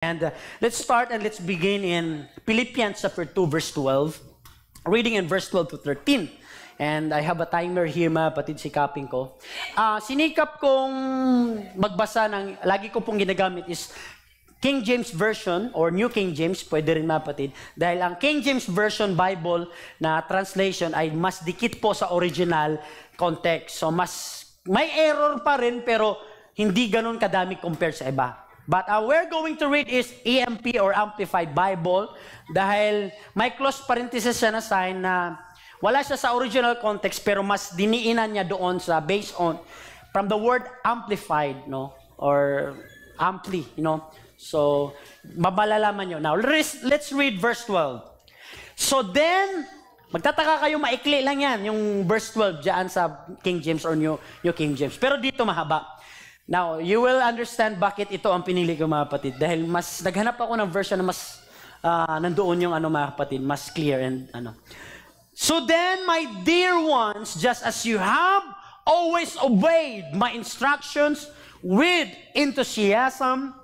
And let's start and let's begin in Philippians chapter 2, verse 12. Reading in verse 12 to 13. And I have a timer here, mga patid, sikapin ko. Sinikap kong magbasa ng, lagi ko pong ginagamit is King James Version or New King James, pwede rin mga patid. Dahil ang King James Version Bible na translation ay mas dikit po sa original context. So mas may error pa rin pero hindi ganun kadami compared sa iba. But we're going to read is EMP or Amplified Bible dahil may close parenthesis siya na sign na wala siya sa original context pero mas diniinan niya doon sa based on from the word amplified, no? Or ampli, you know. So, mabalalaman nyo. Now, let's read verse 12. So then, magtataka kayo, maikli lang yan, yung verse 12 dyan sa King James or New King James. Pero dito mahaba. Now, you will understand bakit ito ang pinili ko, mga kapatid. Dahil mas, naghanap ako ng version na mas, nandoon yung mga kapatid, mas clear and So then, my dear ones, just as you have always obeyed my instructions with enthusiasm,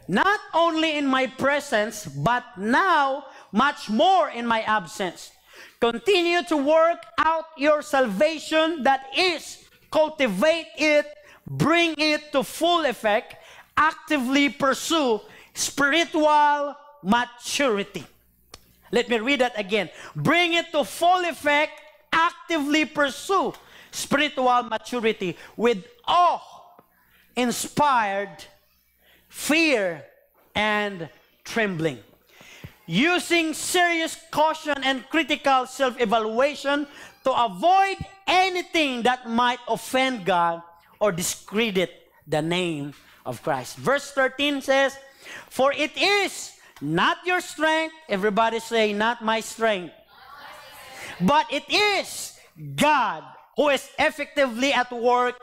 not only in my presence, but now much more in my absence. Continue to work out your salvation, that is, cultivate it, bring it to full effect, actively pursue spiritual maturity. Let me read that again. Bring it to full effect, actively pursue spiritual maturity with awe-inspired fear and trembling. Using serious caution and critical self-evaluation to avoid anything that might offend God or discredit the name of Christ. Verse 13 says, for it is not your strength, everybody say, not my strength, but it is God who is effectively at work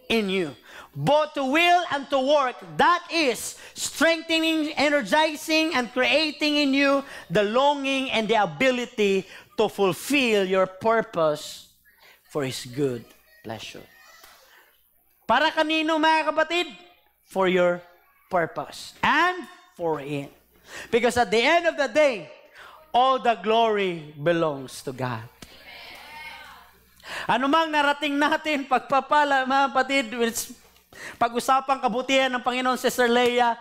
in you, both to will and to work, that is, strengthening, energizing, and creating in you the longing and the ability to fulfill your purpose for His good pleasure. Para kanino, mga kapatid? For your purpose and for Him. Because at the end of the day, all the glory belongs to God. Ano mang narating natin, pagpapala, mga kapatid, pag-usapang kabutihan ng Panginoon, Sister Leia,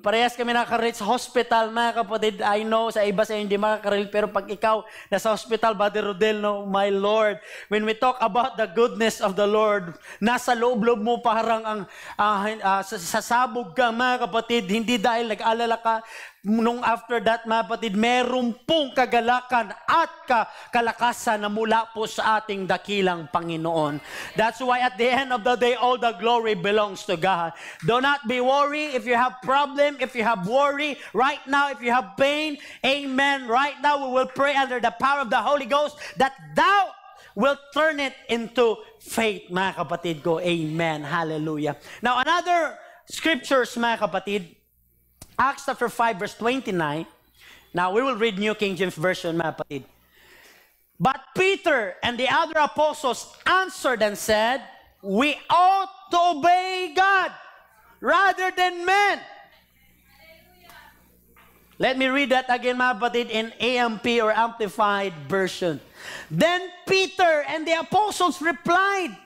parehas kami nakakarelate sa hospital, mga kapatid. I know, sa iba sa hindi makakarelate, pero pag ikaw nasa hospital, Brother Rodel, no, my Lord, when we talk about the goodness of the Lord, nasa loob-loob mo parang ang sasabog ka, mga kapatid, hindi dahil nag-alala ka. Nung after that, mga kapatid, meron pong kagalakan at kalakasan na mula po sa ating dakilang Panginoon. That's why at the end of the day, all the glory belongs to God. Do not be worried if you have problem, if you have worry. Right now, if you have pain, amen. Right now, we will pray under the power of the Holy Ghost that thou will turn it into faith, mga kapatid ko. Amen. Hallelujah. Now, another scriptures, mga kapatid, Acts chapter 5, verse 29. Now, we will read New King James Version, mga kapatid. But Peter and the other apostles answered and said, we ought to obey God rather than men. Let me read that again, mga kapatid, in AMP or Amplified Version. Then Peter and the apostles replied,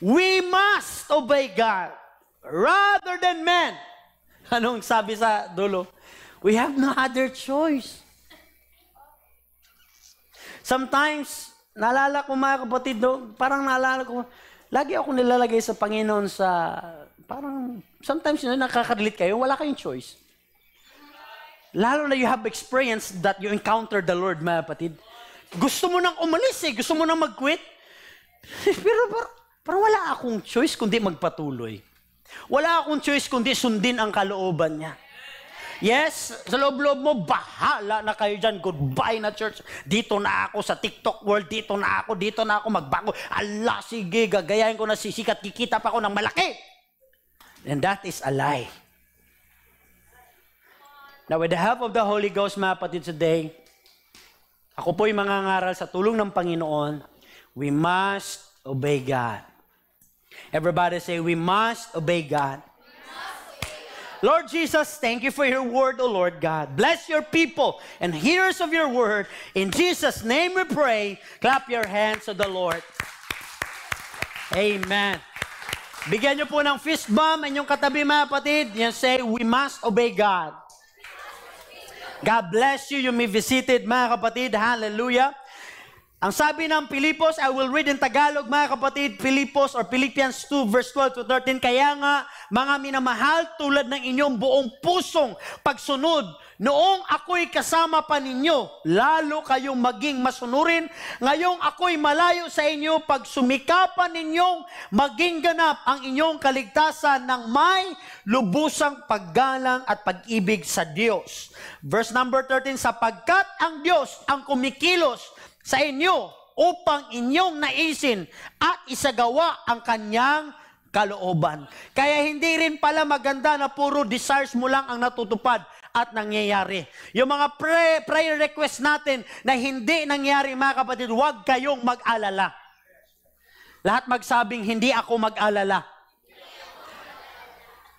we must obey God rather than men. Anong sabi sa dulo? We have no other choice. Sometimes, naalala ko, mga kapatid, parang naalala ko, lagi ako nilalagay sa Panginoon sa, parang, sometimes nakaka-relate kayo, wala kayong choice. Lalo na you have experience that you encounter the Lord, mga kapatid. Gusto mo nang umalis gusto mo nang mag-quit. Pero parang wala akong choice kundi magpatuloy. Wala akong choice kundi sundin ang kalooban niya. Yes, sa loob-loob mo, bahala na kayo dyan. Goodbye na church. Dito na ako sa TikTok world. Dito na ako magbago. Allah, sige, gagayahin ko na sisikat. Kikita pa ako ng malaki. And that is a lie. Now, with the help of the Holy Ghost, mga kapatid, today, ako po'y mangangaral sa tulong ng Panginoon, we must obey God. Everybody say, we must obey God. Lord Jesus, thank you for your word, O Lord God. Bless your people and hearers of your word. In Jesus' name we pray. Clap your hands to the Lord. Amen. Bigyan niyo po ng fist bump inyong katabi, mga kapatid. Yan say, we must obey God. God bless you. You may visit it, mga kapatid. Hallelujah. Ang sabi ng Pilipos, I will read in Tagalog, mga kapatid, Pilipos or Philippians 2 verse 12 to 13. Kaya nga, mga minamahal, tulad ng inyong buong pusong pagsunod, noong ako'y kasama pa ninyo, lalo kayong maging masunurin. Ngayong ako'y malayo sa inyo, pag sumikapan ninyong maging ganap ang inyong kaligtasan ng may lubusang paggalang at pag-ibig sa Diyos. Verse number 13, sapagkat ang Diyos ang kumikilos sa inyo upang inyong naisin at isagawa ang kanyang kalooban. Kaya hindi rin pala maganda na puro desires mo lang ang natutupad at nangyayari. Yung mga prayer request natin na hindi nangyari, mga kapatid, huwag kayong mag-alala. Lahat magsabing, hindi ako mag-alala.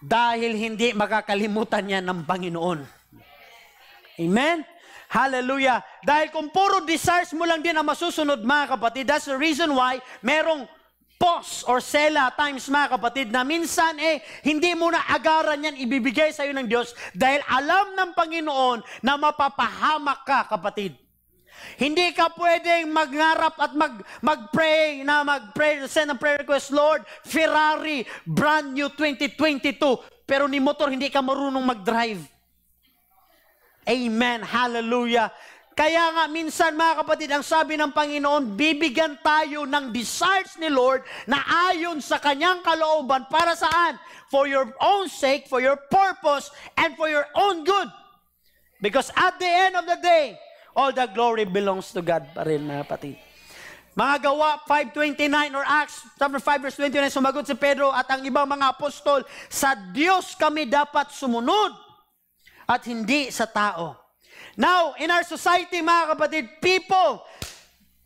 Dahil hindi makakalimutan yan ng Panginoon. Amen? Hallelujah. Dahil kung puro desires mo lang din ang masusunod, mga kapatid, that's the reason why merong pause or sela times, mga kapatid, na minsan hindi mo na agaran yan ibibigay sa iyo ng Diyos dahil alam ng Panginoon na mapapahamak ka, kapatid. Hindi ka pwedeng magngarap at mag-pray, send a prayer request, Lord, Ferrari, brand new 2022, pero ni motor hindi ka marunong mag-drive. Amen. Hallelujah. Kaya nga minsan, mga kapatid, ang sabi ng Panginoon, bibigyan tayo ng desires ni Lord na ayon sa kanyang kalooban. Para saan? For your own sake, for your purpose, and for your own good. Because at the end of the day, all the glory belongs to God pa rin, mga kapatid. Mga Gawa 5:29 or Acts chapter 5 verse 29, sumagot si Pedro at ang ibang mga apostol, sa Diyos kami dapat sumunod at hindi sa tao. Now, in our society, mga kapatid, people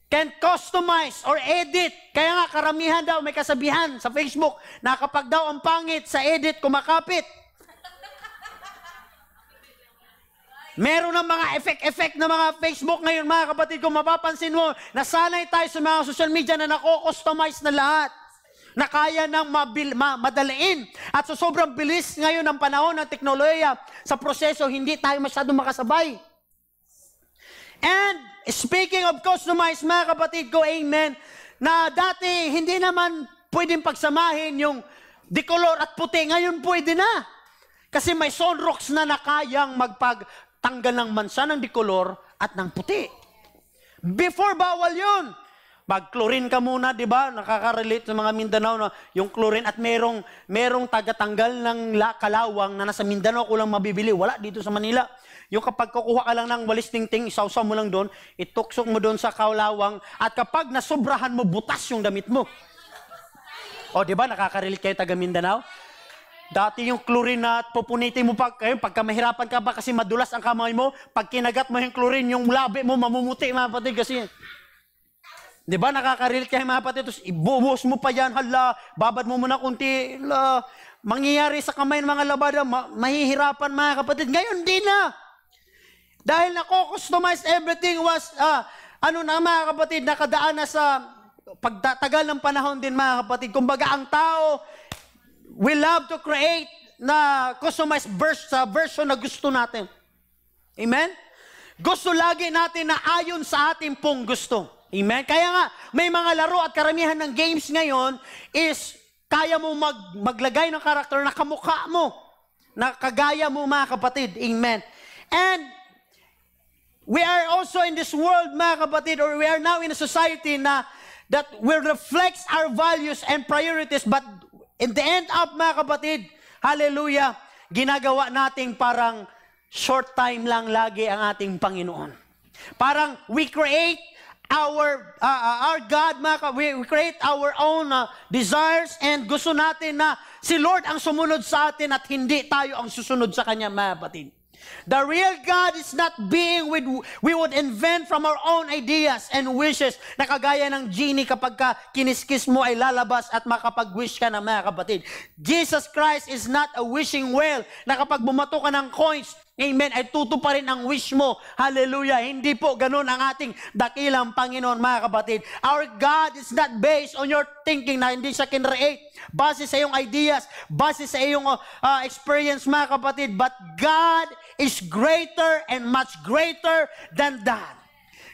can customize or edit. Kaya nga, karamihan daw may kasabihan sa Facebook na kapag daw ang pangit sa edit, kumakapit. Meron ng mga effect na mga Facebook ngayon, mga kapatid, kung mapapansin mo, nasanay tayo sa mga social media na nako-customize na lahat, na kaya nang madaliin. At sa sobrang bilis ngayon ng panahon ng teknolohiya, sa proseso, hindi tayo masyadong makasabay. And speaking of customized, mga kapatid ko, amen, na dati hindi naman pwedeng pagsamahin yung dikolor at puti. Ngayon pwede na. Kasi may Sunrox na nakayang magpagtanggal ng mansa ng dikolor at ng puti. Before, bawal yun. Mag-chlorine ka muna, di ba? Nakaka-relate sa mga Mindanao na yung chlorine at merong tagatanggal ng kalawang na nasa Mindanao ko lang mabibili. Wala dito sa Manila. Yung kapag kukuha ka lang ng walis tingting, isawsaw mo lang doon, ituksok mo doon sa kalawang, at kapag nasobrahan mo, butas yung damit mo. O, di ba? Nakaka-relate kayo taga Mindanao? Dati yung chlorine na pupunitin mo pagka mahirapan ka ba kasi madulas ang kamay mo, pag kinagat mo yung chlorine, yung labi mo mamumuti, mga kapatid, kasi di ba, nakaka-relate kayo, mga kapatid, tapos ibubuhos mo pa yan, hala, babad mo muna kunti, hala, mangyayari sa kamay ng mga labada, mahihirapan, mga kapatid. Ngayon, di na. Dahil nako-customize everything was, mga kapatid, nakadaan na sa pagtatagal ng panahon din, mga kapatid. Kumbaga, ang tao, we love to create na customized version na gusto natin. Amen? Gusto lagi natin na ayon sa ating pong gusto. Amen? Kaya nga, may mga laro at karamihan ng games ngayon is kaya mo maglagay ng karakter na kamukha mo, na kagaya mo, mga kapatid. Amen? And we are also in this world, mga kapatid, or we are now in a society na that will reflect our values and priorities, but in the end up, mga kapatid, hallelujah, ginagawa nating parang short time lang lagi ang ating Panginoon. Parang we create our God, we create our own desires, and gusto natin na si Lord ang sumunod sa atin at hindi tayo ang susunod sa Kanya, mga kapatid. The real God is not being we would invent from our own ideas and wishes na kagaya ng genie kapag ka kiniskis mo ay lalabas at makapag-wish ka na, mga kapatid. Jesus Christ is not a wishing well na kapag bumato ka ng coins, amen, ay tutuparin ang wish mo. Hallelujah. Hindi po ganun ang ating dakilang Panginoon, mga kapatid. Our God is not based on your thinking na hindi siya kinreate base sa iyong ideas, base sa iyong experience, mga kapatid. But God is greater and much greater than that.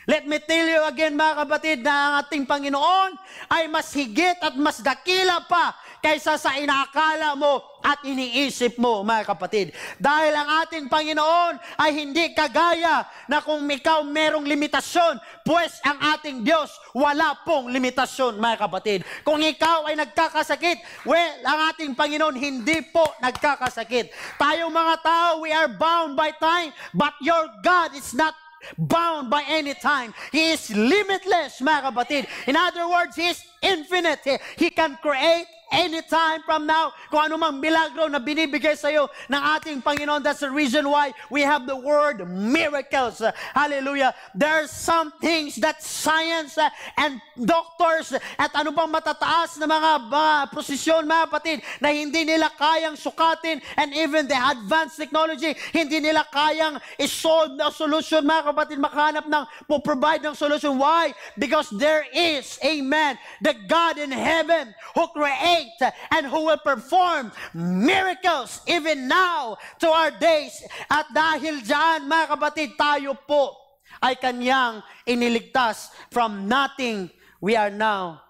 Let me tell you again, mga kapatid, na ang ating Panginoon ay mas higit at mas dakila pa kaysa sa inaakala mo at iniisip mo, mga kapatid. Dahil ang ating Panginoon ay hindi kagaya na kung ikaw merong limitasyon, pues ang ating Diyos wala pong limitasyon, mga kapatid. Kung ikaw ay nagkakasakit, well, ang ating Panginoon hindi po nagkakasakit. Tayong mga tao, we are bound by time, but your God is not bound by any time. He is limitless, mga kapatid. In other words, He is infinite. He can create anytime from now. Kung ano mang milagro na binibigay sa iyo ng ating Panginoon, that's the reason why we have the word miracles. Hallelujah. There are some things that science and doctors at ano pang matataas na mga posisyon, mga kapatid, na hindi nila kayang sukatin, and even the advanced technology, hindi nila kayang isolve na solution, mga kapatid, makahanap ng, provide ng solution. Why? Because there is, amen, the God in heaven who creates and who will perform miracles even now to our days. At dahil dyan, mga kapatid, tayo po ay Kanyang iniligtas from nothing. We are now,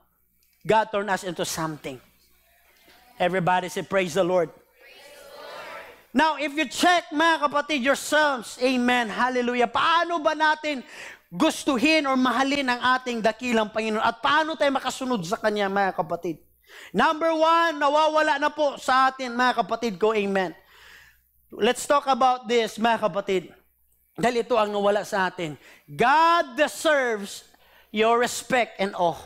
God turned us into something. Everybody say, praise the Lord. Now, if you check, mga kapatid, yourselves, amen, hallelujah, paano ba natin gustuhin or mahalin ang ating dakilang Panginoon? At paano tayo makasunod sa Kanya, mga kapatid? Number one, nawawala na po sa atin, mga kapatid ko, amen. Let's talk about this, mga kapatid. Dahil ito ang nawala sa atin. God deserves your respect and awe.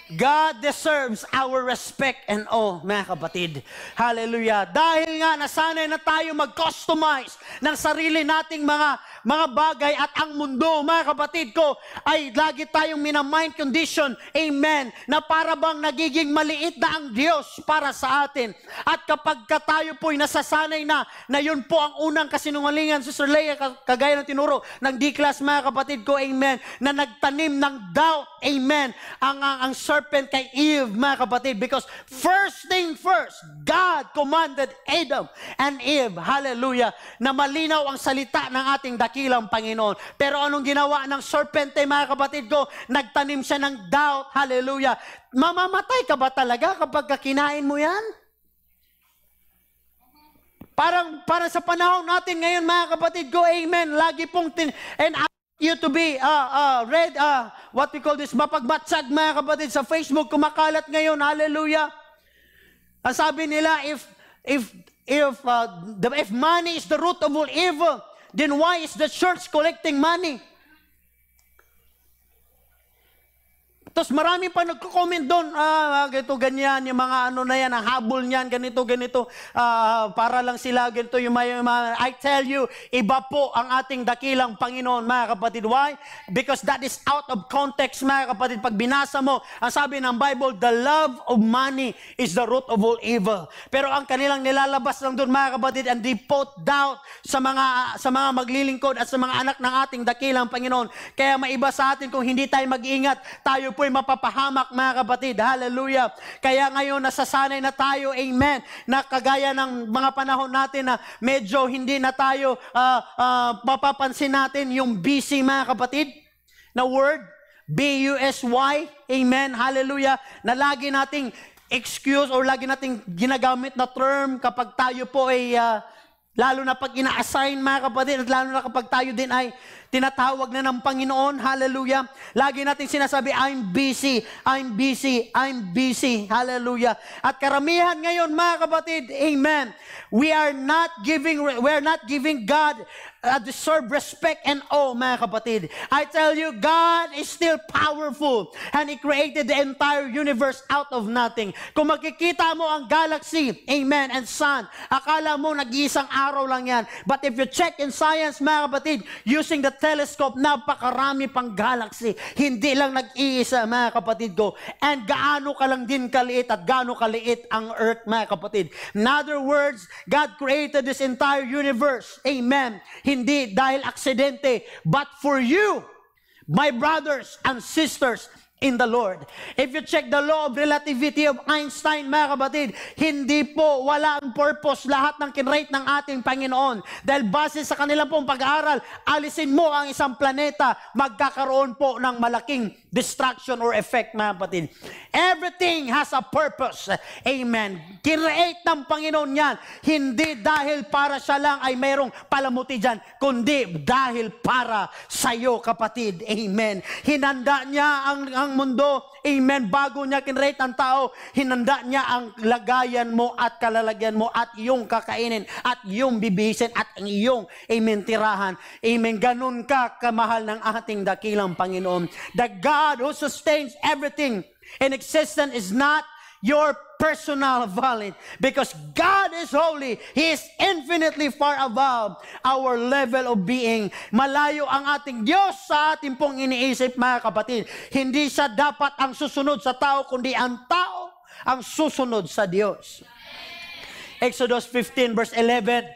God deserves our respect and awe, mga kapatid. Hallelujah. Dahil nga nasanay na tayo mag-customize ng sarili nating mga bagay at ang mundo, mga kapatid ko, ay lagi tayong mina-mind condition, amen, na para bang nagiging maliit na ang Diyos para sa atin. At kapag tayo po'y nasasanay na yun po ang unang kasinungalingan, Sister Leia, kagaya ng tinuro ng D-class, mga kapatid ko, amen, na nagtanim ng doubt, amen, ang serpent kay Eve, mga kapatid, because first thing first, God commanded Adam and Eve, hallelujah, na malinaw ang salita ng ating dakilang Panginoon. Pero anong ginawa ng serpent, mga kapatid ko? Nagtanim siya ng doubt, hallelujah. Mamamatay ka ba talaga kapag kinain mo yan? Para sa panahon natin ngayon, mga kapatid ko, amen, lagi pong and you to be what we call this, mapagmatsag, mga kapatid, sa Facebook, kumakalat ngayon, hallelujah. Ang sabi nila, if money is the root of all evil, then why is the church collecting money? Tapos marami pa nagko-comment doon, ganito, ganyan, yung mga ano na yan, ang habol niyan, ganito, para lang sila, ganito, yung mga, I tell you, iba po ang ating dakilang Panginoon, mga kapatid. Why? Because that is out of context, mga kapatid. Pag binasa mo, ang sabi ng Bible, the love of money is the root of all evil. Pero ang kanilang nilalabas lang doon, mga kapatid, and they put doubt sa mga maglilingkod at sa mga anak ng ating dakilang Panginoon. Kaya maiba sa atin kung hindi tayo mag-ingat, tayo po'y mapapahamak, mga kapatid. Hallelujah. Kaya ngayon, nasasanay na tayo, amen, na kagaya ng mga panahon natin na medyo hindi na tayo mapapansin natin yung busy, mga kapatid, na word, B-U-S-Y, amen, hallelujah, na lagi nating excuse or lagi nating ginagamit na term kapag tayo po ay lalo na pag ina-assign, mga kapatid, at lalo na kapag tayo din ay tinatawag na ng Panginoon, hallelujah. Lagi natin sinasabi, I'm busy, I'm busy, I'm busy, hallelujah. At karamihan ngayon, mga kapatid, amen, we are not giving God deserve respect and awe, mga kapatid. I tell you, God is still powerful and He created the entire universe out of nothing. Kung makikita mo ang galaxy, amen, and sun, akala mo nag-iisang araw lang yan. But if you check in science, mga kapatid, using the telescope, napakarami pang galaxy. Hindi lang nag-iisa, mga kapatid ko. And gaano ka lang din kaliit at gaano kaliit ang earth, mga kapatid. In other words, God created this entire universe. Amen. Hindi dahil aksidente, but for you, my brothers and sisters in the Lord. If you check the law of relativity of Einstein, mga kapatid, hindi po wala ang purpose lahat ng kinrate ng ating Panginoon. Dahil base sa kanilang pong pag-aaral, alisin mo ang isang planeta, magkakaroon po ng malaking destruction or effect, mga kapatid. Everything has a purpose. Amen. Kinrate ng Panginoon yan, hindi dahil para siya lang ay mayroong palamuti dyan, kundi dahil para sa iyo, kapatid. Amen. Hinanda niya ang mundo, amen, bago niya kinrate ang tao, hinanda niya ang lagayan mo at kalalagyan mo at iyong kakainin at iyong bibihisin at ang iyong, amen, tirahan. Amen, ganun ka kamahal ng ating dakilang Panginoon. The God who sustains everything in existence is not your personal valid, because God is holy. He is infinitely far above our level of being. Malayo ang ating Diyos sa ating pong iniisip, mga kapatid. Hindi siya dapat ang susunod sa tao, kundi ang tao ang susunod sa Diyos. Exodus 15 verse 11,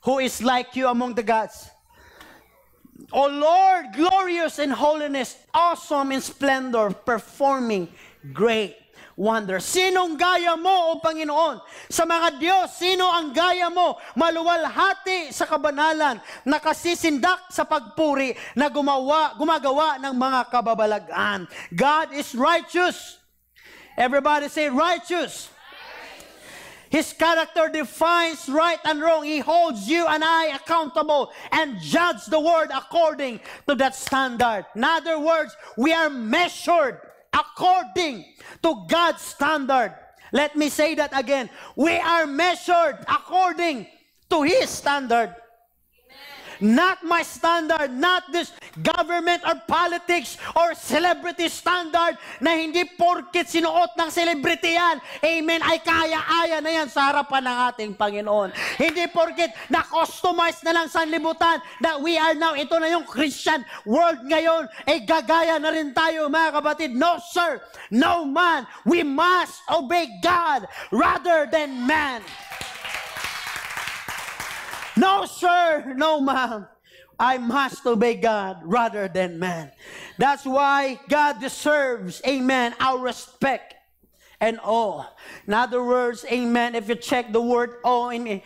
who is like you among the gods? O Lord, glorious in holiness, awesome in splendor, performing great wonder. Sinong gaya mo, O Panginoon? Sa mga Diyos, sino ang gaya mo? Maluwalhati sa kabanalan, nakasisindak sa pagpuri, na gumagawa ng mga kababalagan. God is righteous. Everybody say righteous. His character defines right and wrong. He holds you and I accountable and judge the world according to that standard. In other words, we are measured according to God's standard. Let me say that again. We are measured according to His standard. Not my standard, not this government or politics or celebrity standard na hindi porkit sinuot ng celebrity yan, amen, ay kaya-aya na yan sa harapan ng ating Panginoon. Hindi porkit na-customize na lang sa libutan na we are now, ito na yung Christian world ngayon, ay gagaya na rin tayo, mga kapatid. No, sir, no man. We must obey God rather than man. No, sir, no, ma'am. I must obey God rather than man. That's why God deserves, amen, our respect and awe. In other words, amen, if you check the word awe in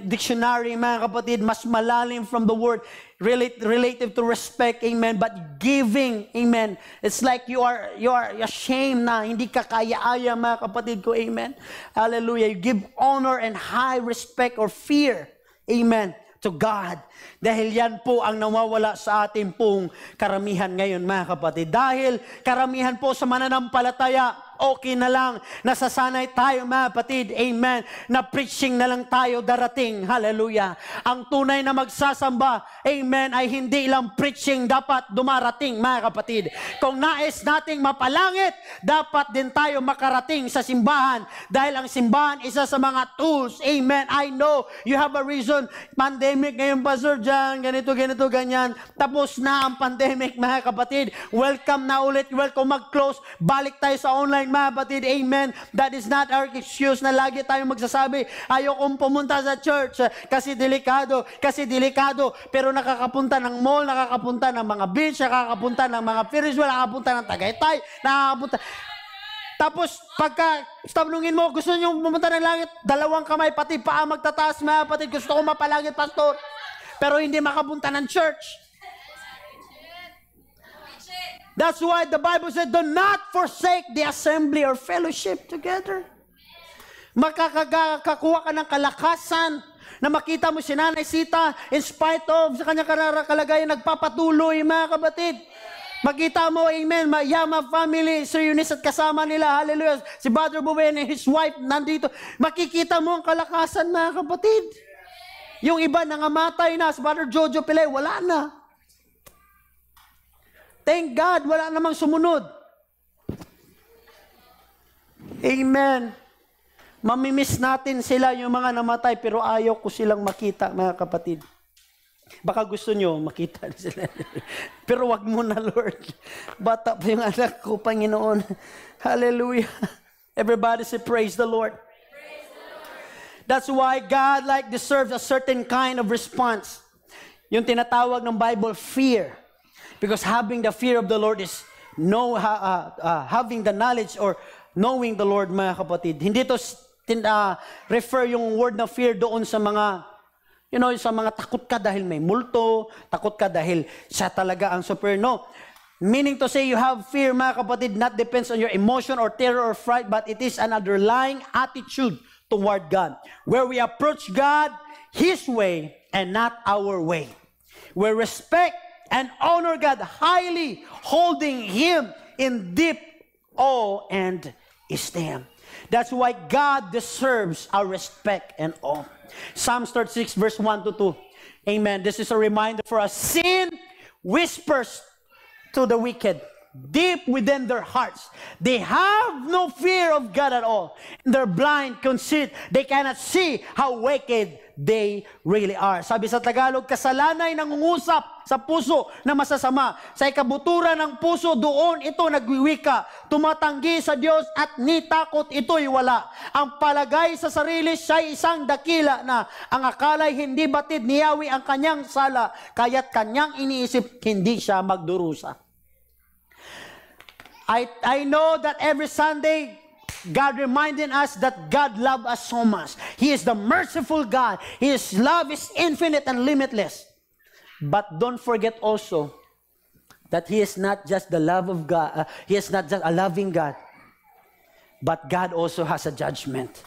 dictionary, mga kapatid, mas malalim from the word relative to respect, amen, but giving, amen. It's like you are ashamed na hindi ka kaya-aya, mga kapatid ko, amen. Hallelujah. You give honor and high respect or fear, amen, to God. Dahil yan po ang nawawala sa ating pong karamihan ngayon, mga kapatid. Dahil karamihan po sa mananampalataya, okay na lang, nasasanay tayo, mga kapatid, amen, na preaching na lang tayo darating, hallelujah. Ang tunay na magsasamba, amen, ay hindi lang preaching dapat dumarating, mga kapatid. Kung nais nating mapalangit, dapat din tayo makarating sa simbahan, dahil ang simbahan, isa sa mga tools, amen. I know, you have a reason, pandemic ngayon, Pastor John, ganito, ganyan. Tapos na ang pandemic, mga kapatid. Welcome na ulit, welcome mag-close, balik tayo sa online, mga kapatid, amen. That is not our excuse na lagi tayong magsasabi, ayokong pumunta sa church kasi delikado. Pero nakakapunta ng mall, nakakapunta ng mga beach, nakakapunta ng mga Ferris wheel, nakakapunta ng Tagaytay, nakakapunta. Tapos, pagka tanungin mo, gusto nyo pumunta ng langit, dalawang kamay, pati paa magtataas, mga kapatid, gusto ko mapalangit, pastor. Pero hindi makapunta ng church. That's why the Bible said, do not forsake the assembly or fellowship together. Makakakuha ka ng kalakasan na makita mo si Nanay Sita in spite of sa kanyang kalagayan nagpapatuloy, mga kapatid. Makita mo, amen, Yama family, Sir Eunice at kasama nila, hallelujah. Si Brother Buben and his wife nandito. Makikita mo ang kalakasan, mga kapatid. Yung iba nangamatay na, si Brother Jojo Pillay, wala na. Thank God, wala namang sumunod. Amen. Mamimiss natin sila, yung mga namatay, pero ayaw ko silang makita, mga kapatid. Baka gusto nyo makita sila. Pero wag mo na, Lord. Bata pa yung anak ko, Panginoon. Hallelujah. Everybody say, praise the Lord. Praise the Lord. That's why God deserves a certain kind of response. Yung tinatawag ng Bible, fear. Because having the fear of the Lord is having the knowledge or knowing the Lord, mga kapatid. Hindi to refer yung word na fear doon sa mga sa mga takot ka dahil may multo, takot ka dahil siya talaga ang super. No. Meaning to say you have fear, mga kapatid, not depends on your emotion or terror or fright, but it is an underlying attitude toward God, where we approach God His way and not our way. We respect and honor God highly, holding Him in deep awe and esteem. That's why God deserves our respect and awe. Psalms 36 verse 1 to 2. Amen. This is a reminder for us. Sin whispers to the wicked deep within their hearts. They have no fear of God at all. In their blind conceit, they cannot see how wicked they really are. Sabi sa Tagalog, kasalanan ay nangungusap sa puso na masasama. Sa ikabuturan ng puso, doon ito nagwiwika. Tumatanggi sa Diyos at ni takot ito'y wala. Ang palagay sa sarili siya'y isang dakila na ang akala'y hindi batid ni Yahweh ang kanyang sala, kaya't kanyang iniisip hindi siya magdurusa. I know that every Sunday, God reminding us that God loves us so much. He is the merciful God. His love is infinite and limitless. But don't forget also that He is not just the love of God. He is not just a loving God. But God also has a judgment.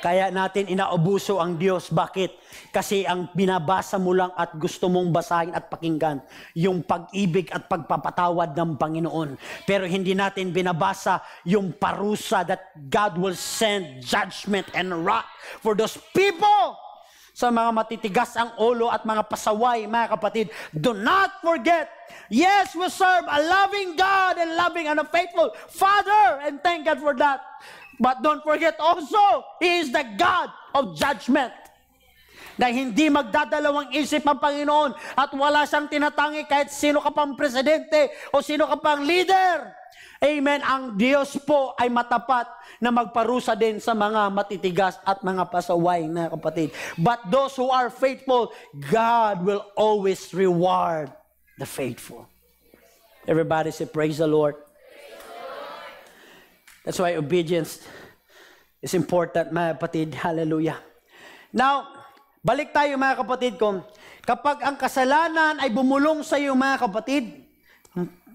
Kaya natin inaabuso ang Diyos. Bakit? Kasi ang binabasa mo lang at gusto mong basahin at pakinggan yung pag-ibig at pagpapatawad ng Panginoon. Pero hindi natin binabasa yung parusa that God will send judgment and wrath for those people. Sa mga matitigas ang ulo at mga pasaway, mga kapatid, do not forget, yes, we serve a loving God and loving and a faithful Father, and thank God for that. But don't forget also, He is the God of judgment. Na hindi magdadalawang isip ang Panginoon at wala siyang tinatangi kahit sino ka pang presidente o sino ka pang leader. Amen. Ang Diyos po ay matapat na magparusa din sa mga matitigas at mga pasaway na kapatid. But those who are faithful, God will always reward the faithful. Everybody say, praise the Lord. That's why obedience is important, mga kapatid. Hallelujah. Now, balik tayo, mga kapatid ko. Kapag ang kasalanan ay bumulong sa iyo, mga kapatid,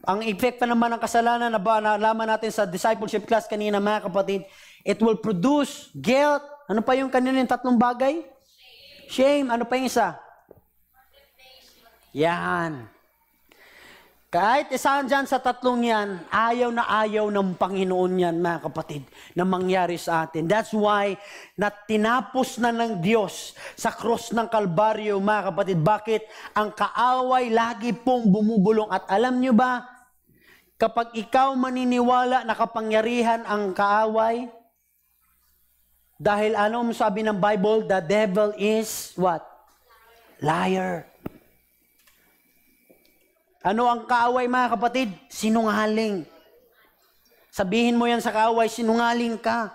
ang effect pa naman ng kasalanan na nalaman natin sa discipleship class kanina, mga kapatid, it will produce guilt. Ano pa yung kanina yung tatlong bagay? Shame. Ano pa yung isa? Yan. Kahit isang dyan sa tatlong yan, ayaw ng Panginoon yan, mga kapatid, na mangyari sa atin. That's why, na tinapos na ng Diyos sa cross ng Kalbaryo, mga kapatid. Bakit? Ang kaaway lagi pong bumubulong. At alam nyo ba, kapag ikaw maniniwala na kapangyarihan ang kaaway, dahil ano sabi ng Bible, the devil is what? Liar. Ano ang kaaway, mga kapatid? Sinungaling. Sabihin mo yan sa kaaway, sinungaling ka.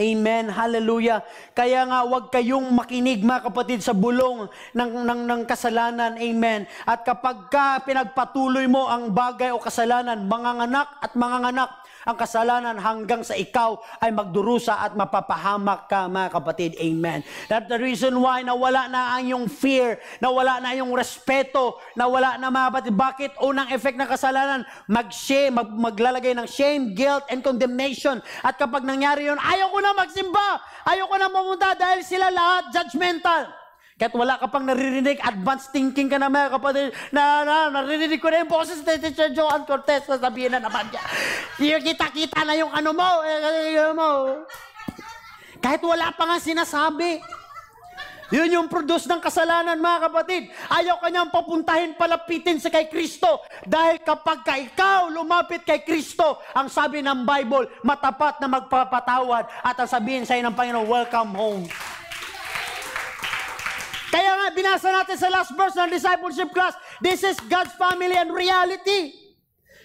Amen. Hallelujah. Kaya nga, huwag kayong makinig, mga kapatid, sa bulong ng kasalanan. Amen. At kapag pinagpatuloy mo ang bagay o kasalanan, manganganak at manganganak ang kasalanan hanggang sa ikaw ay magdurusa at mapapahamak ka, mga kapatid. Amen. That's the reason why nawala na ang yung fear, nawala na yung respeto, nawala na, mga kapatid. Bakit? Unang effect ng kasalanan, mag-shame, maglalagay ng shame, guilt, and condemnation. At kapag nangyari yun, ayaw ko na magsimba, ayaw ko na mamunta dahil sila lahat judgmental. Kahit wala ka pang naririnig, advanced thinking ka na, mga kapatid, naririnig ko na yung boses ni Teacher Joan Cortez, sasabihin na naman niya. Kita-kita na yung ano mo. Kahit wala pa nga sinasabi. Yun yung produce ng kasalanan, mga kapatid. Ayaw kanyang papuntahin, palapitin sa kay Kristo. Dahil kapag ka ikaw lumapit kay Kristo, ang sabi ng Bible, matapat na magpapatawad at ang sabihin sa'yo ng Panginoon, welcome home. Kaya nga, binasa natin sa last verse ng discipleship class, this is God's family and reality.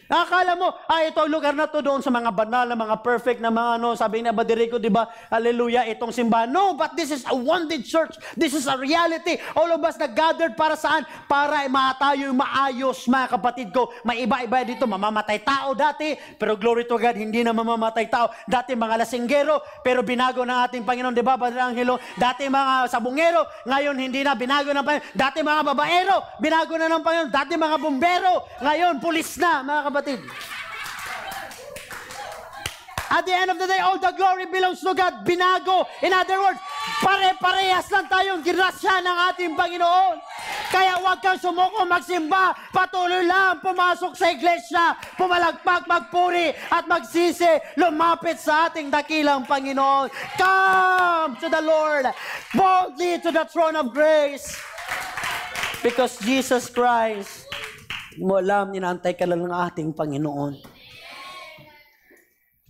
Akala mo, ito ang lugar na to doon sa mga banal na mga perfect na mga sabi na Badirico, di ba? Hallelujah, itong simbahan. No, but this is a one-day church. This is a reality. All of us na gathered para saan? Para tayo maayos, mga kapatid ko. May iba-iba dito, mamamatay tao dati, pero glory to God, hindi na mamamatay tao. Dati mga lasinggero, pero binago ng ating Panginoon, di ba, Padre Angelo? Dati mga sabungero, ngayon hindi na, binago ng Panginoon. Dati mga babaero, binago na ng Panginoon. Dati mga bumbero, ngayon pulis na, mga kapatid. At the end of the day, all the glory belongs to God. Binago. In other words, pare-parehas lang tayong ginasya ng ating Panginoon. Kaya huwag kang sumuko magsimba. Patuloy lang pumasok sa iglesia, pumalagpak, magpuri, at magsisi. Lumapit sa ating dakilang Panginoon. Come to the Lord. Boldly to the throne of grace. Because Jesus Christ, mo alam, inaantay ka lang ng ating Panginoon.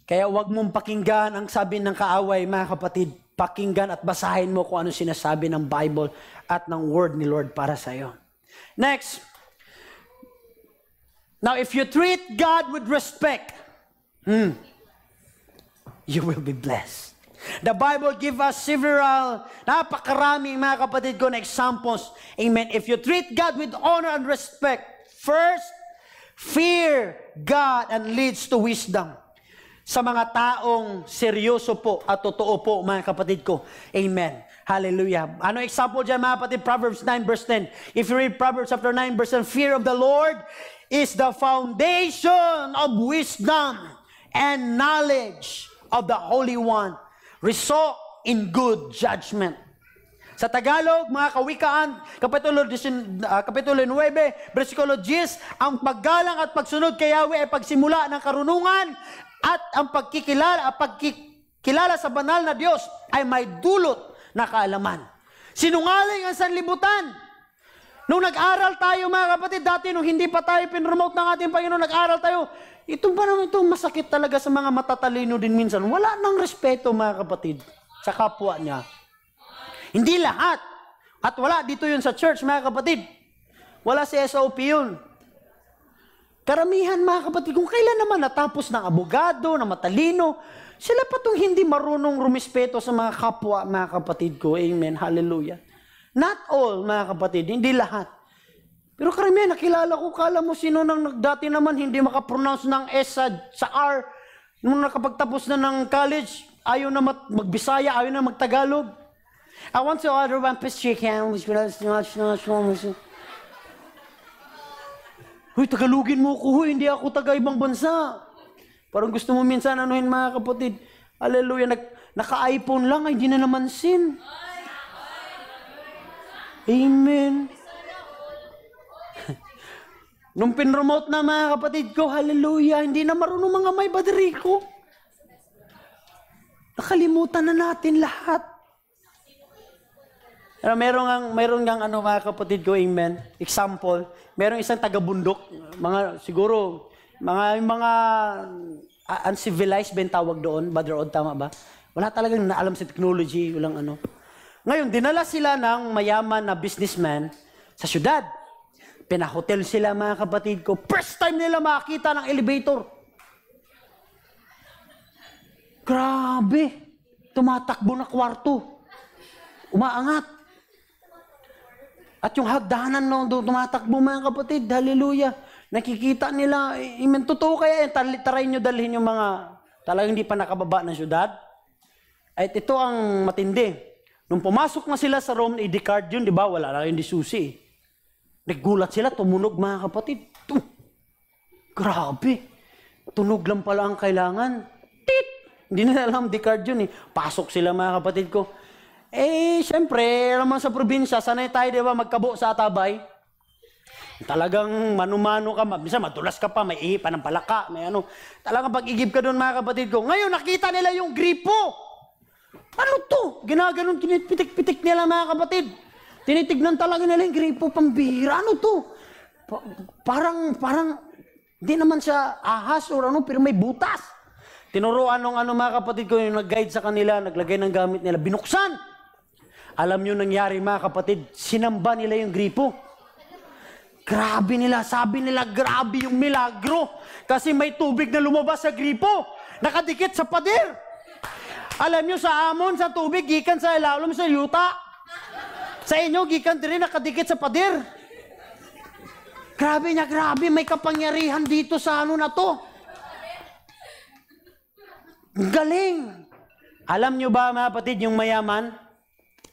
Kaya huwag mong pakinggan ang sabi ng kaaway, mga kapatid. Pakinggan at basahin mo kung ano sinasabi ng Bible at ng Word ni Lord para sa iyo. Next. Now, if you treat God with respect, you will be blessed. The Bible gives us several, napakaraming mga kapatid ko na examples. Amen. If you treat God with honor and respect, first, fear God and leads to wisdom. Sa mga taong seryoso po at totoo po, mga kapatid ko. Amen. Hallelujah. Ano example dyan, mga kapatid? Proverbs 9 verse 10. If you read Proverbs chapter 9 verse 10, fear of the Lord is the foundation of wisdom and knowledge of the Holy One. Result in good judgment. Sa Tagalog, mga kawikaan, Kapitulo 9, versikulo 10, ang paggalang at pagsunod kay Yahweh ay pagsimula ng karunungan at ang pagkikilala sa banal na Diyos ay may dulot na kaalaman. Sinungaling ang sanlibutan. Nung nag-aral tayo, mga kapatid, dati nung hindi pa tayo pinromote ng ating Panginoon, nag-aral tayo, ito ba naman ito masakit talaga sa mga matatalino din minsan. Wala nang respeto, mga kapatid, sa kapwa niya. Hindi lahat. At wala dito yun sa church, mga kapatid. Wala si SOP yun. Karamihan, mga kapatid, kung kailan naman natapos ng abogado, na matalino, sila pa itong hindi marunong rumispeto sa mga kapwa, mga kapatid ko. Amen. Hallelujah. Not all, mga kapatid. Hindi lahat. Pero karamihan, nakilala ko, kala mo sino nang dati naman hindi makapronounce ng S sa R. Nung nakapagtapos na ng college, ayaw na magbisaya, ayaw na magtagalog. I want to order one piece chicken. Huy, Tagalogin mo ko. Huy, hindi ako taga ibang bansa. Parang gusto mo minsan anuhin, mga kapatid. Hallelujah. Naka-iPhone lang, ay hindi na naman sin. Amen. Nung pinromote na, mga kapatid ko, hallelujah, hindi na marunong mga may Badirico. Nakalimutan na natin lahat. Pero meron ngang mga kapatid ko, amen, example, merong isang taga-bundok, siguro, mga uncivilized ba yung tawag doon, Brother Od, tama ba? Wala talagang naalam sa technology, walang ano. Ngayon, dinala sila ng mayaman na businessman sa syudad. Pinahotel sila, mga kapatid ko. First time nila makakita ng elevator. Grabe. Tumatakbo na kwarto. Umaangat. At yung hagdanan doon, tumatakbo, mga kapatid. Hallelujah. Nakikita nila. Amen. Totoo kaya yan. Try nyo dalhin yung mga talagang hindi pa nakababa ng syudad. At ito ang matindi. Nung pumasok na sila sa room, i-decard yun, di ba? Wala lang yung disusi. Naggulat sila, tumunog, mga kapatid. Grabe. Tunog lang pala ang kailangan. Tit! Hindi na alam, decard yun eh. Pasok sila, mga kapatid ko. Siyempre, naman sa probinsya, sanay tayo, di ba, magkabo sa atabay. Talagang mano-mano ka, minsan madulas ka pa, may ihi pa ng palaka, may ano. Talagang pag-igib ka doon, mga kapatid ko. Ngayon, nakita nila yung gripo. Ano to? Ginaganon, tinipitik-pitik nila mga kapatid. Tinitignan talaga nila yung gripo, pambihira. Ano to? Parang, di naman siya ahas o ano, pero may butas. Tinuruan ng mga kapatid ko yung nag-guide sa kanila, naglagay ng gamit nila, binuksan. Alam nyo nangyari mga kapatid, sinamba nila yung gripo. Grabe nila, sabi nila, grabe yung milagro. Kasi may tubig na lumabas sa gripo, nakadikit sa pader. Alam nyo sa amon, sa tubig, gikan sa ilalim sa yuta. Sa inyo, gikan din nakadikit sa pader. Grabe niya, grabe, may kapangyarihan dito sa ano na to. Galing. Alam nyo ba mga kapatid, yung mayaman,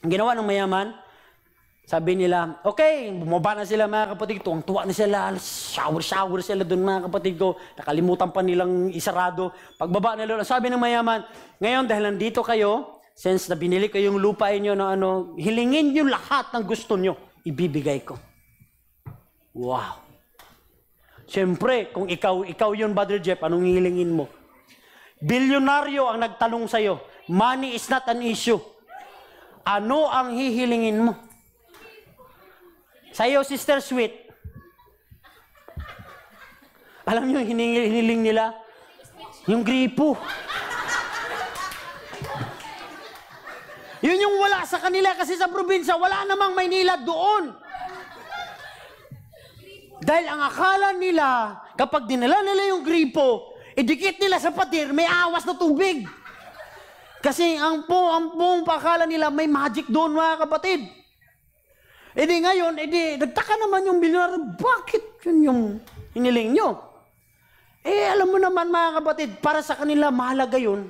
ang ginawa ng mayaman, sabi nila, okay, bumaba na sila mga kapatid, tuwang-tuwa na sila, shower sila doon mga kapatid ko, nakalimutan pa nilang isarado. Pagbaba na nila, sabi ng mayaman, ngayon dahil nandito kayo, since na binili ko yung lupa inyo na ano, hilingin nyo lahat ng gusto nyo, ibibigay ko. Wow. Siyempre, kung ikaw yun, Brother Jeff, anong hilingin mo? Bilyonaryo ang nagtanong sa'yo, money is not an issue. Ano ang hihilingin mo? Sa'yo, Sister Sweet. Alam nyo, hiniling nila? Yung gripo. Yun yung wala sa kanila kasi sa probinsya, wala namang Maynila doon. Dahil ang akala nila, kapag dinala nila yung gripo, idikit nila sa pader, may awas na tubig. Kasi ang buong pakala nila, may magic doon mga kapatid. E di ngayon, nagtaka naman yung bilyonaryo, bakit yun yung hiniling nyo? Alam mo naman mga kapatid, para sa kanila mahalaga yun.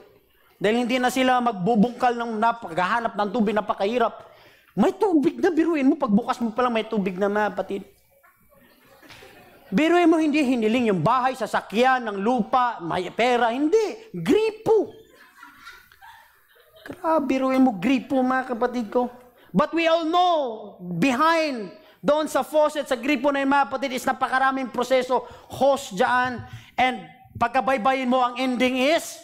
Dahil hindi na sila magbubungkal ng napaghahanap ng tubig, napakahirap. May tubig na, biruin mo, pagbukas mo palang may tubig na mga kapatid. Biruin mo, hindi hiniling yung bahay, sasakyan, ng lupa, may pera, hindi. Gripo. Grabe, biruin mo, gripo mga kapatid ko. But we all know, behind, doon sa faucet, sa gripo na yung mga kapatid, is napakaraming proseso, hose dyan, and pagkabaybayin mo, ang ending is,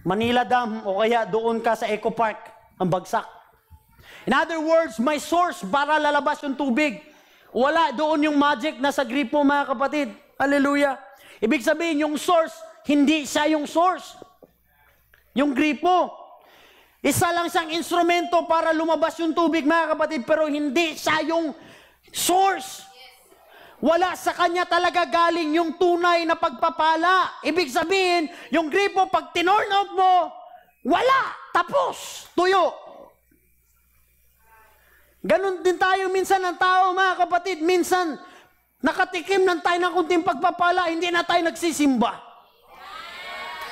Manila Dam, o kaya doon ka sa Eco Park, ang bagsak. In other words, may source para lalabas yung tubig. Wala doon yung magic na sa gripo mga kapatid. Hallelujah. Ibig sabihin, yung source, hindi siya yung source. Yung gripo. Isa lang siyang instrumento para lumabas yung tubig mga kapatid, pero hindi siya yung source. Wala sa kanya talaga galing yung tunay na pagpapala. Ibig sabihin, yung gripo, pag tinorn off mo, wala. Tapos. Tuyo. Ganon din tayo minsan ng tao, mga kapatid. Minsan, nakatikim ng tayo ng kunting pagpapala, hindi na tayo nagsisimba.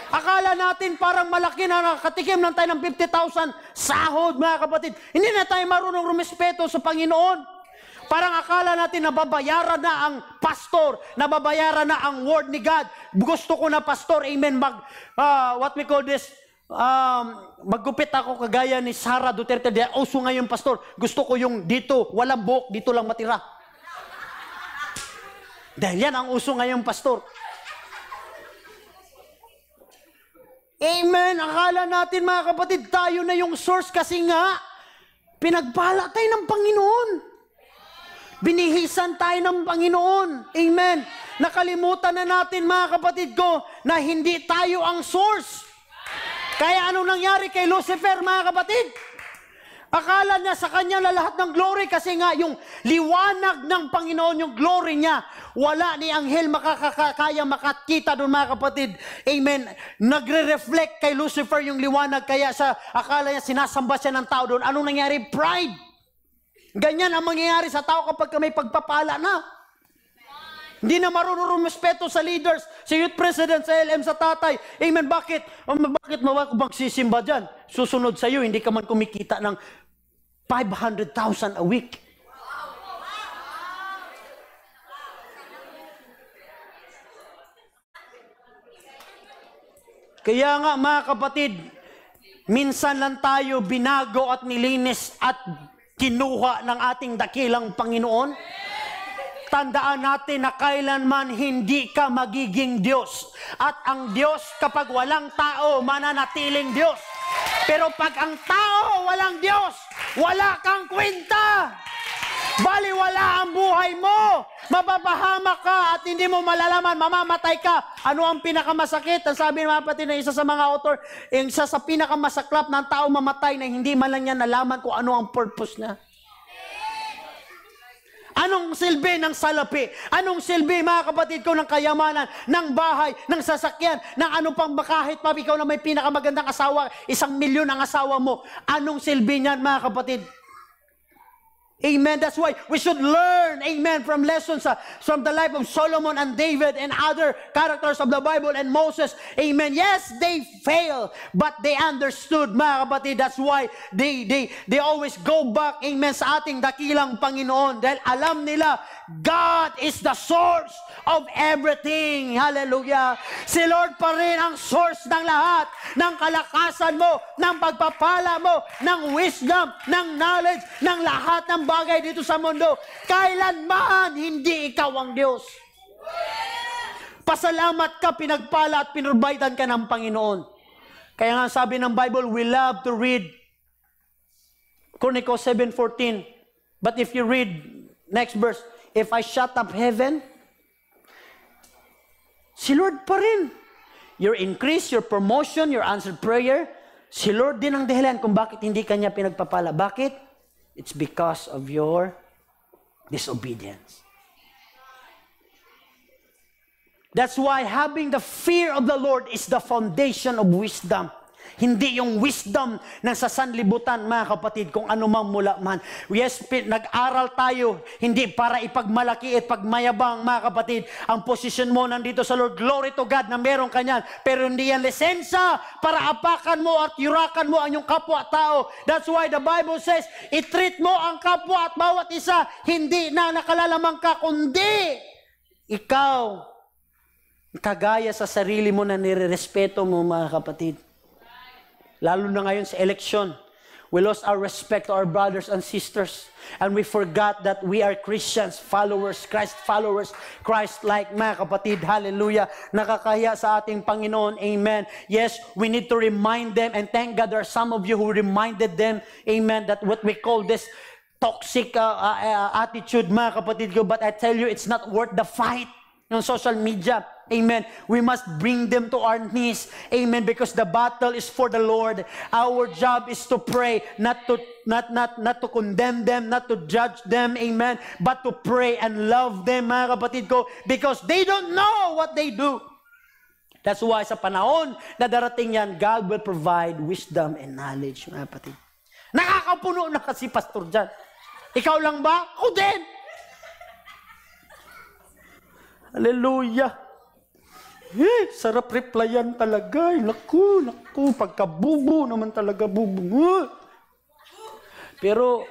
Akala natin parang malaki na nakatikim ng tayo ng 50,000 sahod, mga kapatid. Hindi na tayo marunong rumespeto sa Panginoon. Parang akala natin nababayaran na ang pastor, nababayaran na ang word ni God. Gusto ko na pastor, amen, what we call this, maggupit ako kagaya ni Sara Duterte. Uso ngayon, pastor. Gusto ko yung dito, walang buhok, dito lang matira. Dahil yan ang uso ngayon, pastor. Amen. Akala natin, mga kapatid, tayo na yung source kasi nga, pinagpala tayo ng Panginoon. Binihisan tayo ng Panginoon. Amen. Nakalimutan na natin, mga kapatid ko, na hindi tayo ang source. Kaya anong nangyari kay Lucifer, mga kapatid? Akala niya sa kanya na lahat ng glory kasi nga yung liwanag ng Panginoon, yung glory niya, wala ni anghel makakaya makakita doon, mga kapatid. Amen. Nagre-reflect kay Lucifer yung liwanag, kaya sa akala niya sinasamba siya ng tao doon. Anong nangyari? Pride. Ganyan ang mangyayari sa tao kapag may pagpapala na. Hindi na marunong rumespeto sa leaders, sa youth president, sa LM, sa tatay. Amen. Bakit? Bakit magsisimba dyan? Susunod sa iyo, hindi ka man kumikita ng 500,000 a week. Kaya nga, mga kapatid, minsan lang tayo binago at nilinis at kinuha ng ating dakilang Panginoon. Tandaan natin na kailanman hindi ka magiging Diyos. At ang Diyos, kapag walang tao, mananatiling Diyos. Pero pag ang tao walang Diyos, wala kang kwenta. Baliwala ang buhay mo. Mapapahamak ka at hindi mo malalaman, mamamatay ka. Ano ang pinakamasakit? Ang sabi ng mga kapatid na isa sa mga author, isa sa pinakamasaklap ng tao mamatay na hindi man lang niya nalaman kung ano ang purpose niya. Anong silbi ng salapi? Anong silbi, mga kapatid ko, ng kayamanan, ng bahay, ng sasakyan, ng ano pang kahit pa ikaw na may pinakamagandang asawa, 1,000,000 ang asawa mo. Anong silbi niyan, mga kapatid? Amen. That's why we should learn, amen, from lessons from the life of Solomon and David and other characters of the Bible and Moses. Amen. Yes, they fail, but they understood, mga kapatid. That's why they always go back, amen, sa ating dakilang Panginoon. Dahil alam nila, God is the source of everything. Hallelujah. Si Lord pa rin ang source ng lahat, ng kalakasan mo, ng pagpapala mo, ng wisdom, ng knowledge, ng lahat ng bagay dito sa mundo. Kailanman hindi ikaw ang Diyos. Pasalamat ka, pinagpala at pinurbaydan ka ng Panginoon. Kaya nga sabi ng Bible, we love to read Chronicles 7:14. But if you read next verse, if I shut up heaven, si Lord pa rin. Your increase, your promotion, your answered prayer, si Lord din ang dahilan kung bakit hindi kanya pinagpapala. Bakit? It's because of your disobedience. That's why having the fear of the Lord is the foundation of wisdom. Hindi yung wisdom ng sa sanlibutan, mga kapatid, kung ano mang mula man. Yes, nag-aral tayo, hindi para ipagmalaki at pagmayabang, mga kapatid. Ang posisyon mo nandito sa Lord, glory to God na meron ka niyan. Pero hindi yan lisensya para apakan mo at yurakan mo ang iyong kapwa-tao. That's why the Bible says, i-treat mo ang kapwa at bawat isa, hindi na nakalalamang ka, kundi ikaw, kagaya sa sarili mo na nirerespeto mo, mga kapatid. Lalo na ngayon sa election, we lost our respect to our brothers and sisters. And we forgot that we are Christians, followers, Christ followers, Christ-like, mga kapatid. Hallelujah. Nakakahiya sa ating Panginoon. Amen. Yes, we need to remind them. And thank God there are some of you who reminded them, amen, that what we call this toxic attitude, mga kapatid ko. But I tell you, it's not worth the fight on social media. Amen. We must bring them to our knees. Amen. Because the battle is for the Lord. Our job is to pray, not to condemn them, not to judge them. Amen. But to pray and love them, mga kapatid ko, because they don't know what they do. That's why sa panahon na darating yan, God will provide wisdom and knowledge, mga kapatid. Nakakapuno na kasi pastor dyan. Ikaw lang ba? Ako din. Hallelujah. Sarap replyan talaga. Naku, pagkabubo naman talaga, bubo. Pero,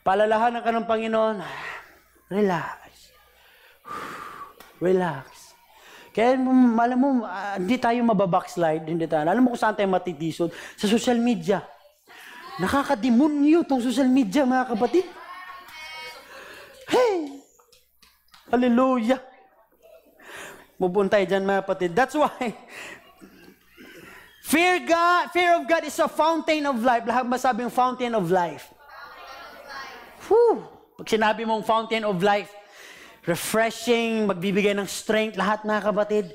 palalahanan ka ng Panginoon, relax. Relax. Kaya, alam mo, hindi tayo mababackslide, hindi tayo. Alam mo kung saan tayo matitisod? Sa social media. Nakakademonyo tong social media, mga kapatid. Hey! Hallelujah! Pupuntay dyan, mga kapatid. That's why, fear of God is a fountain of life. Lahat masabing fountain of life. Whew. Pag sinabi mong fountain of life, refreshing, magbibigay ng strength, lahat, mga kapatid.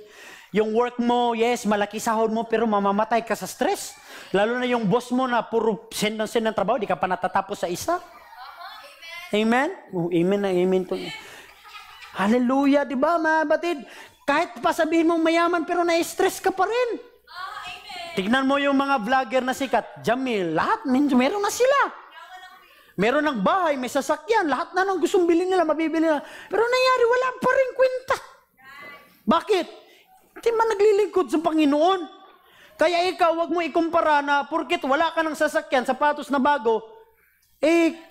Yung work mo, yes, malaki sahod mo, pero mamamatay ka sa stress. Lalo na yung boss mo na puro send ng trabaho, di ka pa natatapos sa isa. Amen? Oh, amen na, amen to. Hallelujah, di ba, mga kapatid? Kahit pa sabihin mong mayaman, pero na-stress ka pa rin. Tignan mo yung mga vlogger na sikat, Jamil, lahat, meron na sila. Meron ng bahay, may sasakyan, lahat na ng gustong bilhin nila, mabibili nila. Pero nangyari, wala pa rin kwenta. Bakit? Hindi man naglilingkod sa Panginoon. Kaya ikaw, wag mo ikumpara na, porkit wala ka ng sasakyan, sapatos na bago,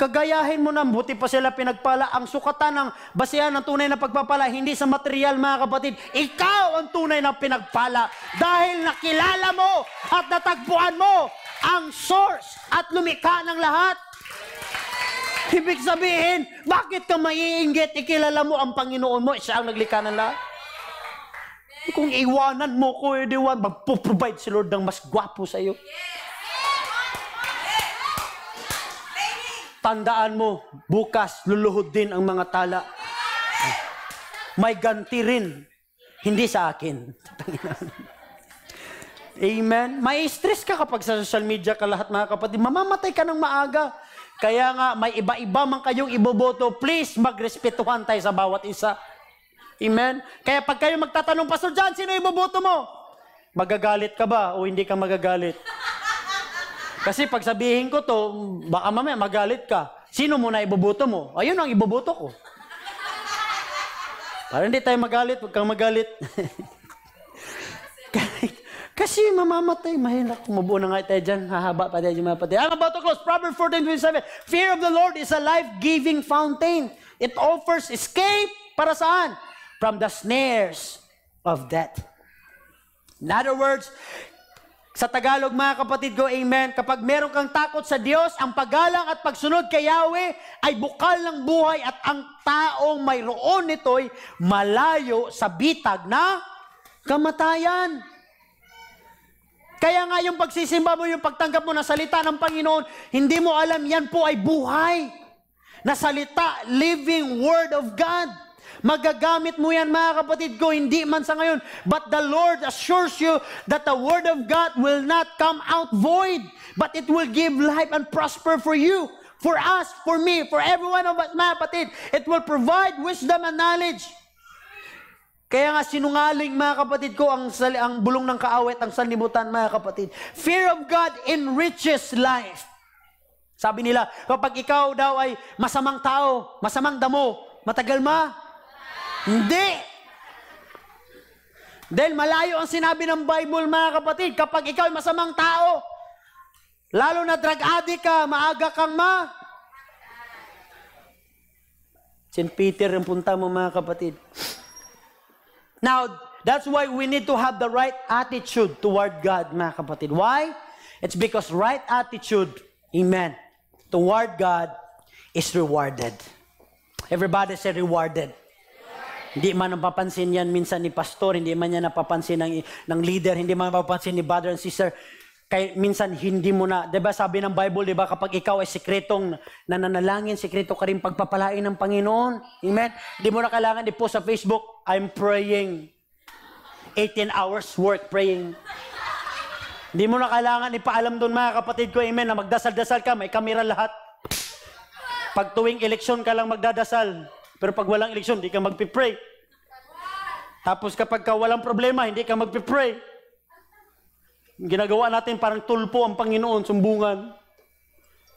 kagayahin mo na, buti pa sila pinagpala. Ang sukatan ng basihan ng tunay na pagpapala, hindi sa material, mga kapatid. Ikaw ang tunay na pinagpala. Dahil nakilala mo at natagpuan mo ang source at lumikha ng lahat. Ibig sabihin, bakit ka maiinggit? Ikilala mo ang Panginoon mo, siya ang naglikha ng lahat. Kung iwanan mo ko, magpo-provide si Lord ng mas gwapo sa iyo. tandaan mo, bukas luluhod din ang mga tala. May ganti rin. Hindi sa akin. Amen? May stress ka kapag sa social media ka lahat, mga kapatid. Mamamatay ka ng maaga. Kaya nga, may iba-iba man kayong iboboto. Please, magrespetuhan tayo sa bawat isa. Amen? Kaya pag kayo magtatanong, Pastor John, sino iboboto mo? Magagalit ka ba o hindi ka magagalit? Kasi pag sabihin ko to, baka mamaya magalit ka. Sino muna iboboto mo? Ayun ang iboboto ko. Para hindi tayo magalit, huwag kang magalit. Kasi mamamatay, mahirap. Mabuo na nga tayo dyan, hahaba pa tayo mga pati. I'm about to close. Proverbs 14:27. Fear of the Lord is a life-giving fountain. It offers escape para saan? From the snares of death. In other words, sa Tagalog, mga kapatid ko, amen, kapag meron kang takot sa Diyos, ang paggalang at pagsunod kay Yahweh ay bukal ng buhay at ang taong mayroon nito'y malayo sa bitag na kamatayan. Kaya nga yung pagsisimba mo, yung pagtanggap mo na salita ng Panginoon, hindi mo alam yan po ay buhay. Na salita, living word of God. Magagamit mo yan, mga kapatid ko, hindi man sa ngayon. But the Lord assures you that the word of God will not come out void, but it will give life and prosper for you, for us, for me, for every one of us, mga kapatid. It will provide wisdom and knowledge. Kaya nga sinungaling, mga kapatid ko, ang bulong ng kaawit, ang sanlibutan, mga kapatid. Fear of God enriches life. Sabi nila, kapag ikaw daw ay masamang tao, masamang damo, matagal Hindi. Dahil malayo ang sinabi ng Bible, mga kapatid. Kapag ikaw ay masamang tao, lalo na drug addict ka, maaga kang St. Peter ang punta mo, mga kapatid. Now, that's why we need to have the right attitude toward God, mga kapatid. Why? It's because right attitude, amen, toward God is rewarded. Everybody say rewarded. Hindi man napapansin yan minsan ni pastor, hindi man yan napapansin ng leader, hindi man napapansin ni brother and sister. Kaya minsan hindi mo na, 'di ba sabi ng Bible, 'di ba, kapag ikaw ay sikretong nananalangin, sikreto ka rin pagpapalain ng Panginoon. Amen. Hindi mo na kailangan i-post sa Facebook, I'm praying. 18 hours work praying. Hindi mo na kailangan ipaalam doon, mga kapatid ko, amen, na magdasal-dasal ka, may kamera lahat. Pag tuwing eleksyon ka lang magdadasal. Pero pag walang eleksyon, hindi ka magpipray. Tapos kapag walang problema, hindi ka magpipray. Ginagawa natin parang tulpo ang Panginoon, sumbungan.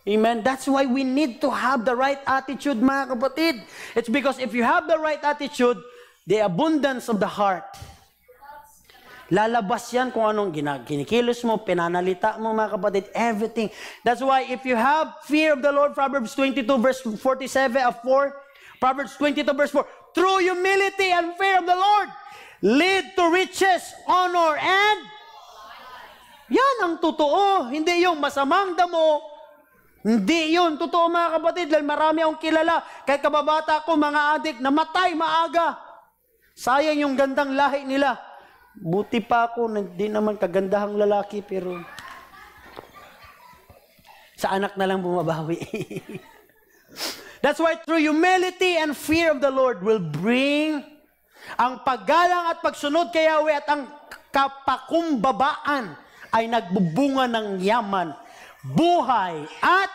Amen? That's why we need to have the right attitude, mga kapatid. It's because if you have the right attitude, the abundance of the heart, lalabas yan kung anong kinikilos mo, pinanalita mo, mga kapatid, everything. That's why if you have fear of the Lord, Proverbs 22 verse 47 of 4, Proverbs 22 verse 4, true humility and fear of the Lord lead to riches, honor, and yan ang totoo. Hindi yung masamang damo. Hindi yun. Totoo, mga kapatid. Dahil marami akong kilala. Kahit kababata ko, mga adik, namatay maaga. Sayang yung gandang lahi nila. Buti pa ako, hindi naman kagandahang lalaki, pero sa anak na lang bumabawi. That's why true humility and fear of the Lord will bring ang paggalang at pagsunod kay Yahweh at ang kapakumbabaan ay nagbubunga ng yaman, buhay, at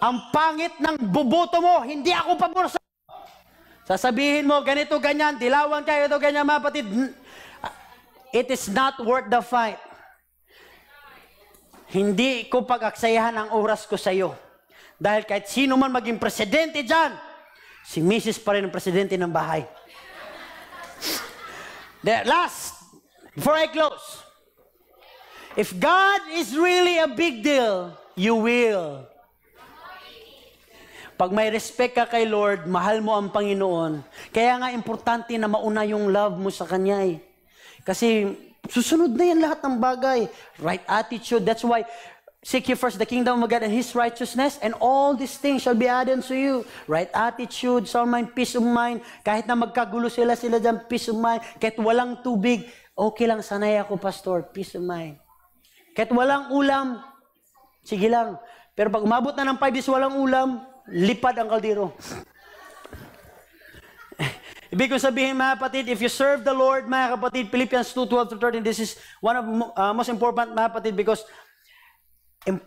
ang pangit ng buboto mo, hindi ako pabor sa sasabihin mo, ganito, ganyan, dilawan kayo, ito, ganyan, mga kapatid. It is not worth the fight. Hindi ko pag-aksayahan ang oras ko sa iyo. Dahil kahit sino man maging presidente dyan, si Mrs. pa rin ang presidente ng bahay. The last, before I close, if God is really a big deal, you will. Pag may respect ka kay Lord, mahal mo ang Panginoon. Kaya nga importante na mauna yung love mo sa Kanya eh. Kasi susunod na yan lahat ng bagay. Right attitude, that's why seek ye first the kingdom of God and His righteousness, and all these things shall be added unto you. Right attitude, sound mind, peace of mind. Kahit na magkagulo sila dyan, peace of mind. Kahit walang tubig, okay lang, sanay ako, pastor, peace of mind. Kahit walang ulam, sige lang. Pero pag umabot na ng 5 days walang ulam, lipad ang kaldero. Ibig kong sabihin, mga kapatid, if you serve the Lord, mga kapatid, Philippians 2:12-13, this is one of most important, mga kapatid, because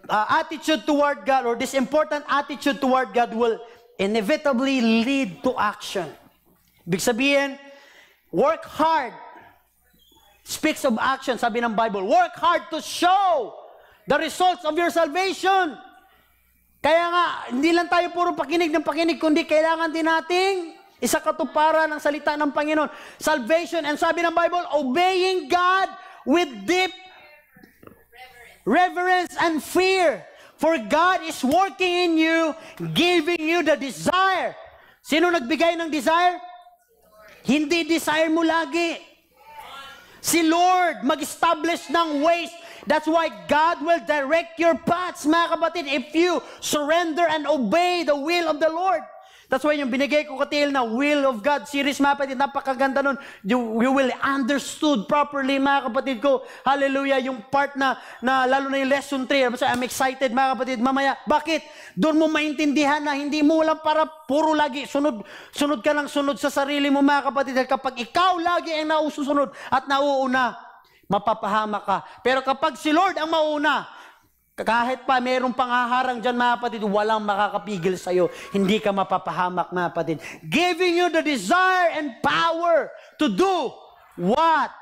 attitude toward God, or this important attitude toward God will inevitably lead to action. Ibig sabihin, work hard speaks of action, sabi ng Bible. Work hard to show the results of your salvation. Kaya nga, hindi lang tayo puro pakinig ng pakinig, kundi kailangan din nating isa katuparan ng salita ng Panginoon. Salvation, and sabi ng Bible, obeying God with deep reverence and fear. For God is working in you, giving you the desire. Sino nagbigay ng desire? Hindi desire mo lagi. Si Lord mag-establish ng ways. That's why God will direct your paths, mga kapatid, if you surrender and obey the will of the Lord. That's why yung binigay ko katil na Will of God series, mga kapatid, napakaganda nun. You will understood properly, mga kapatid ko. Hallelujah, yung part na lalo na yung lesson 3. I'm excited, mga kapatid, mamaya. Bakit? Doon mo maintindihan na hindi mo lang para puro lagi sunod ka lang sunod sa sarili mo, mga kapatid. Kapag ikaw lagi ang naususunod at nauuna, mapapahama ka. Pero kapag si Lord ang mauna, kahit pa mayroong panghaharang dyan, mga kapatid, walang makakapigil sa'yo. Hindi ka mapapahamak, mga kapatid. Giving you the desire and power to do what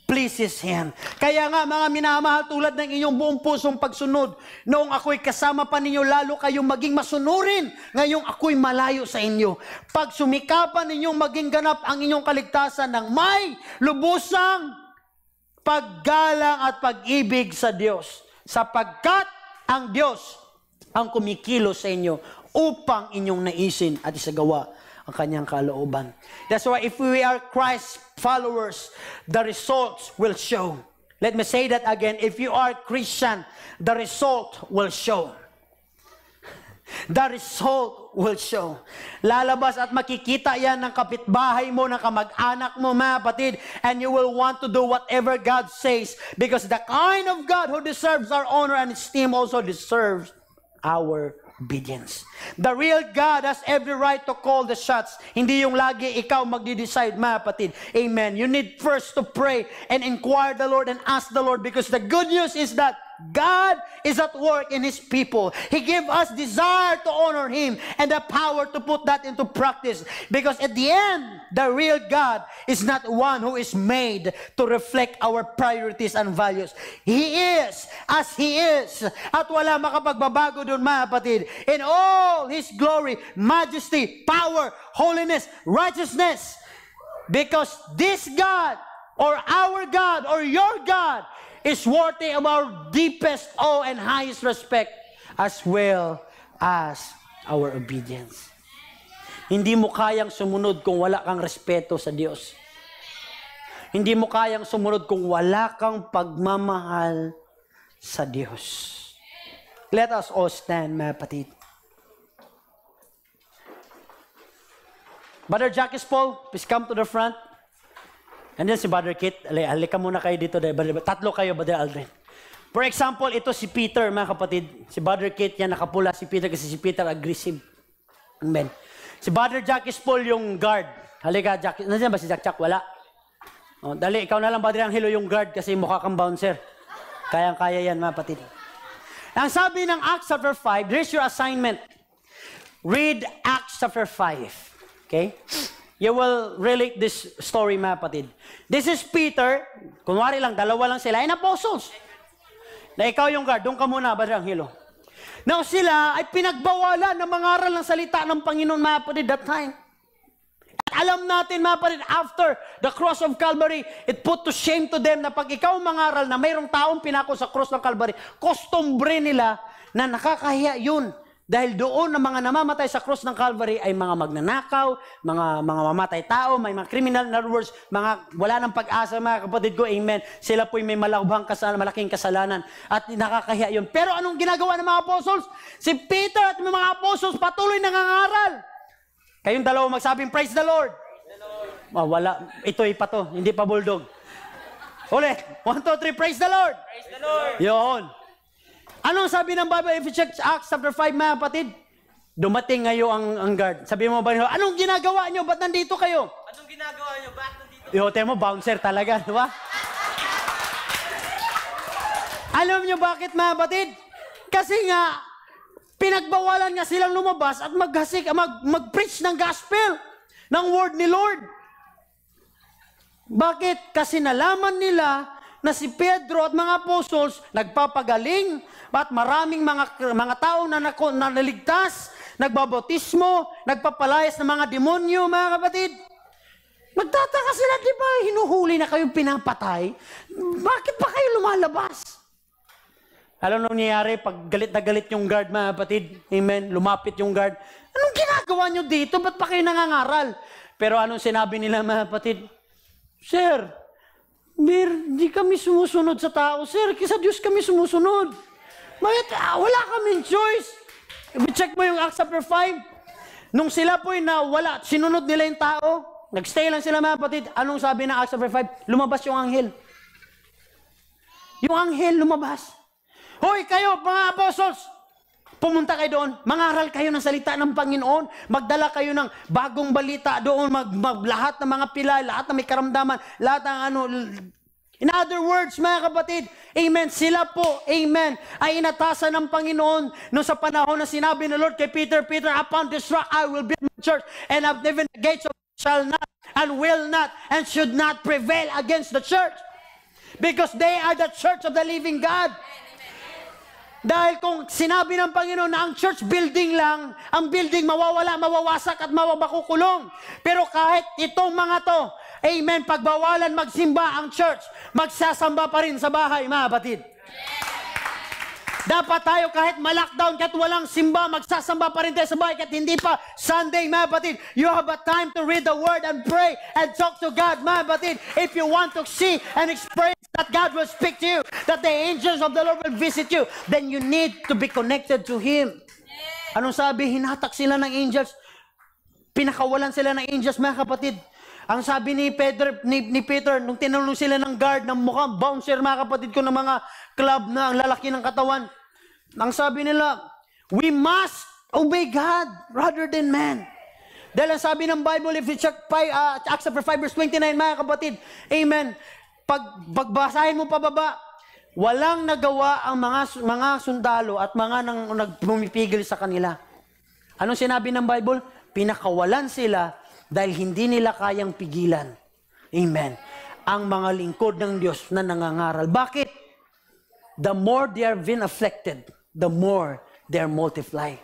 pleases Him. Kaya nga, mga minamahal, tulad ng inyong buong pusong pagsunod, noong ako'y kasama pa ninyo, lalo kayong maging masunurin. Ngayong ako'y malayo sa inyo. Pag sumikapan ninyong maging ganap ang inyong kaligtasan ng may lubusang paggalang at pag-ibig sa Diyos. Sapagkat ang Diyos ang kumikilos sa inyo upang inyong naisin at isagawa ang kanyang kalooban. That's why if we are Christ followers, the results will show. Let me say that again. If you are Christian, the result will show. The result will show. Lalabas at makikita yan ng kapitbahay mo, ng kamag-anak mo, mga kapatid, and you will want to do whatever God says, because the kind of God who deserves our honor and esteem also deserves our obedience. The real God has every right to call the shots. Hindi yung lagi ikaw magdi-decide, mga kapatid. Amen. You need first to pray and inquire the Lord and ask the Lord, because the good news is that God is at work in His people. He gave us desire to honor Him and the power to put that into practice. Because at the end, the real God is not one who is made to reflect our priorities and values. He is as He is. At wala makapagbabago doon, mga kapatid. In all His glory, majesty, power, holiness, righteousness. Because this God, or our God, or your God, is worthy of our deepest awe and highest respect, as well as our obedience. Hindi mo kayang sumunod kung wala kang respeto sa Diyos. Hindi mo kayang sumunod kung wala kang pagmamahal sa Diyos. Let us all stand, mga kapatid. Brother Jackie Paul, please come to the front. And then si Brother Kit, halika muna kayo dito. Tatlo kayo, Brother Aldrin. For example, ito si Peter, mga kapatid. Si Brother Kit, yan nakapula si Peter kasi si Peter aggressive. Amen. Si Brother Jackie Paul yung guard. Halika, Jackie. Nandiyan ba si Jack? Wala. O, dali, ikaw na lang, Brother Angelo, yung guard kasi mukha kang bouncer. Kayang-kaya yan, mga kapatid. Ang sabi ng Acts chapter 5, here's your assignment. Read Acts chapter 5. Okay? You will relate this story, mga kapatid. This is Peter. Kunwari lang, dalawa lang sila. And apostles. Na ikaw yung guard. Doon ka muna, Brother Angelo. Now sila ay pinagbawalan na mangaral ng salita ng Panginoon, mga kapatid, that time. At alam natin, mga kapatid, after the cross of Calvary, it put to shame to them na pag ikaw mangaral na mayroong taong pinako sa cross ng Calvary, customary nila na nakakahiya yun. Dahil doon na mga namamatay sa cross ng Calvary ay mga magnanakaw, mga mamatay tao, may mga criminal, in other words, mga wala ng pag-asa, mga kapatid ko, amen. Sila po'y may malaking kasalanan at nakakahiya yun. Pero anong ginagawa ng mga apostles? Si Peter at mga apostles patuloy nangangaral. Kayong dalawa magsabing, praise the Lord. Praise the Lord. Oh, wala, ito'y pa to, hindi pa bulldog. Ulit, 1, 2, 3, praise the Lord. Praise the Lord. Yun. Anong sabi ng Bible? If you check Acts chapter 5, mga kapatid, dumating ngayon ang guard. Sabi mo ba, anong ginagawa nyo? Ba't nandito kayo? Anong ginagawa nyo? Ba't nandito? Yung hotel mo, bouncer talaga, di ba? Alam nyo bakit, mga kapatid? Kasi nga, pinagbawalan nga silang lumabas at mag-preach ng gospel, ng word ni Lord. Bakit? Kasi nalaman nila na si Pedro at mga apostles nagpapagaling at maraming mga tao na naligtas, nagbabautismo, nagpapalayas ng mga demonyo, mga kapatid. Magtataka sila, di ba, hinuhuli na kayong pinapatay? Bakit pa kayo lumalabas? Alam nung nangyayari, pag galit na galit yung guard, mga kapatid, amen, lumapit yung guard, anong ginagawa nyo dito? Ba't pa kayo nangangaral? Pero anong sinabi nila, mga kapatid? Sir, di kami sumusunod sa tao, sir. Sa Diyos kami sumusunod. Bakit? Wala kaming choice. I-check mo yung Acts chapter 5. Nung sila po'y nawala, sinunod nila yung tao, nagstay lang sila, mga kapatid. Anong sabi ng Acts chapter 5? Lumabas yung anghel. Yung anghel lumabas. Hoy, kayo, mga apostles, pumunta kayo doon, mangaral kayo ng salita ng Panginoon, magdala kayo ng bagong balita doon, lahat ng mga pilay, lahat ng may karamdaman, lahat ng in other words, mga kapatid, amen, sila po, amen, ay inatasan ng Panginoon nung sa panahon na sinabi ng Lord kay Peter, Peter, upon this rock I will build my church, and I've given the gates of shall not, and will not, and should not prevail against the church, because they are the church of the living God. Dahil kung sinabi ng Panginoon na ang church building lang, ang building mawawala, mawawasak at makukulong. Pero kahit itong mga to, amen, pagbawalan magsimba ang church, magsasamba pa rin sa bahay, mga kapatid. Dapat tayo kahit ma-lockdown, kahit walang simba, magsasamba pa rin tayo sa bahay, kahit hindi pa Sunday, mga kapatid. You have a time to read the Word and pray and talk to God, mga kapatid. If you want to see and experience that God will speak to you, that the angels of the Lord will visit you, then you need to be connected to Him. Anong sabi? Hinatak sila ng angels. Pinakawalan sila ng angels, mga kapatid. Ang sabi ni Peter, nung tinanong sila ng guard, ng mukhang bouncer, mga kapatid ko, ng mga club na ang lalaki ng katawan, ang sabi nila, we must obey God rather than man. Dahil ang sabi ng Bible, if you check Acts 5 verse 29, mga kapatid, amen, pagbasahin mo pababa, walang nagawa ang mga sundalo at mga nagpumipigil sa kanila. Anong sinabi ng Bible? Pinakawalan sila dahil hindi nila kayang pigilan. Amen. Ang mga lingkod ng Diyos na nangangaral. Bakit? The more they are being afflicted, the more they are multiplied.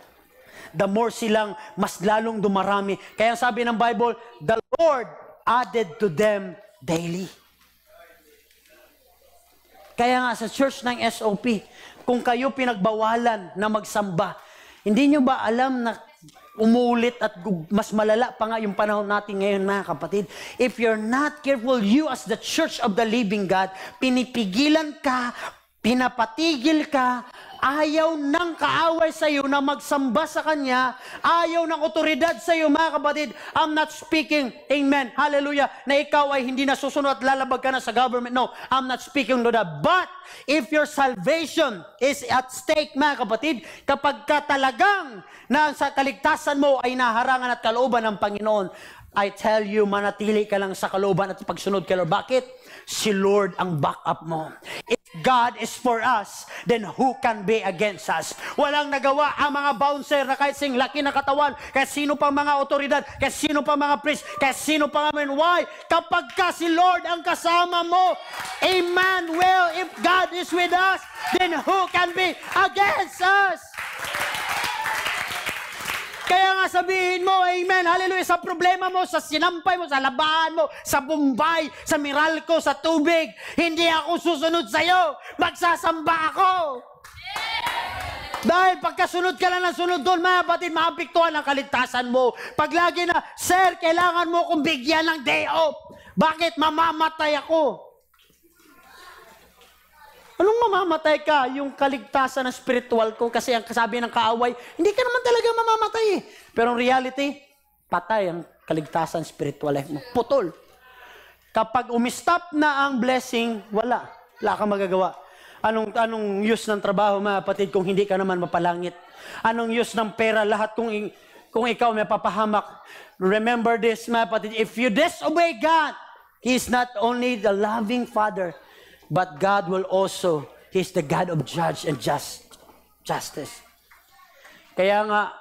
The more silang mas lalong dumarami. Kaya sabi ng Bible, the Lord added to them daily. Kaya nga sa church ng SOP, kung kayo pinagbawalan na magsamba, hindi nyo ba alam na umulit at mas malala pa nga yung panahon natin ngayon, mga kapatid? If you're not careful, you as the church of the living God, pinipigilan ka, pinapatigil ka, ayaw ng kaaway sa iyo na magsamba sa Kanya, ayaw ng otoridad sa iyo, mga kapatid. I'm not speaking, amen, hallelujah, na ikaw ay hindi nasusunod at lalabag ka na sa government. No, I'm not speaking to that. But, if your salvation is at stake, mga kapatid, kapag ka talagang na sa kaligtasan mo ay naharangan at kalooban ng Panginoon, I tell you, manatili ka lang sa kalooban at pagsunod kay Lord. Bakit? Si Lord ang backup mo. If God is for us, then who can be against us? Walang nagawa ang mga bouncer na kahit sing laki na katawan, kahit sino pang mga otoridad, kahit sino pang mga priest, kahit sino pang amen. Why? Kapag ka si Lord ang kasama mo, Emmanuel, if God is with us, then who can be against us? Kaya nga sabihin mo, amen, hallelujah, sa problema mo, sa sinampay mo, sa labahan mo, sa Bombay, sa Meralco, sa tubig, hindi ako susunod sa'yo, magsasamba ako. Dahil pagkasunod ka lang ng sunod doon, mga kapatid, maapektuhan ang kaligtasan mo. Pag lagi na, sir, kailangan mo kong bigyan ng day off. Bakit? Mamamatay ako. Anong mamamatay ka? Yung kaligtasan ng spiritual ko, kasi ang sabi ng kaaway, hindi ka naman talaga mamamatay eh. Pero in reality, patay ang kaligtasan spiritual life mo. Putol. Kapag umistop na ang blessing, wala kang magagawa. Anong use ng trabaho, mga kapatid, kung hindi ka naman mapalangit? Anong use ng pera? Lahat kung ikaw may papahamak. Remember this, mga kapatid, if you disobey God, He is not only the loving Father, but God will also, He is the God of judge and justice. Kaya nga,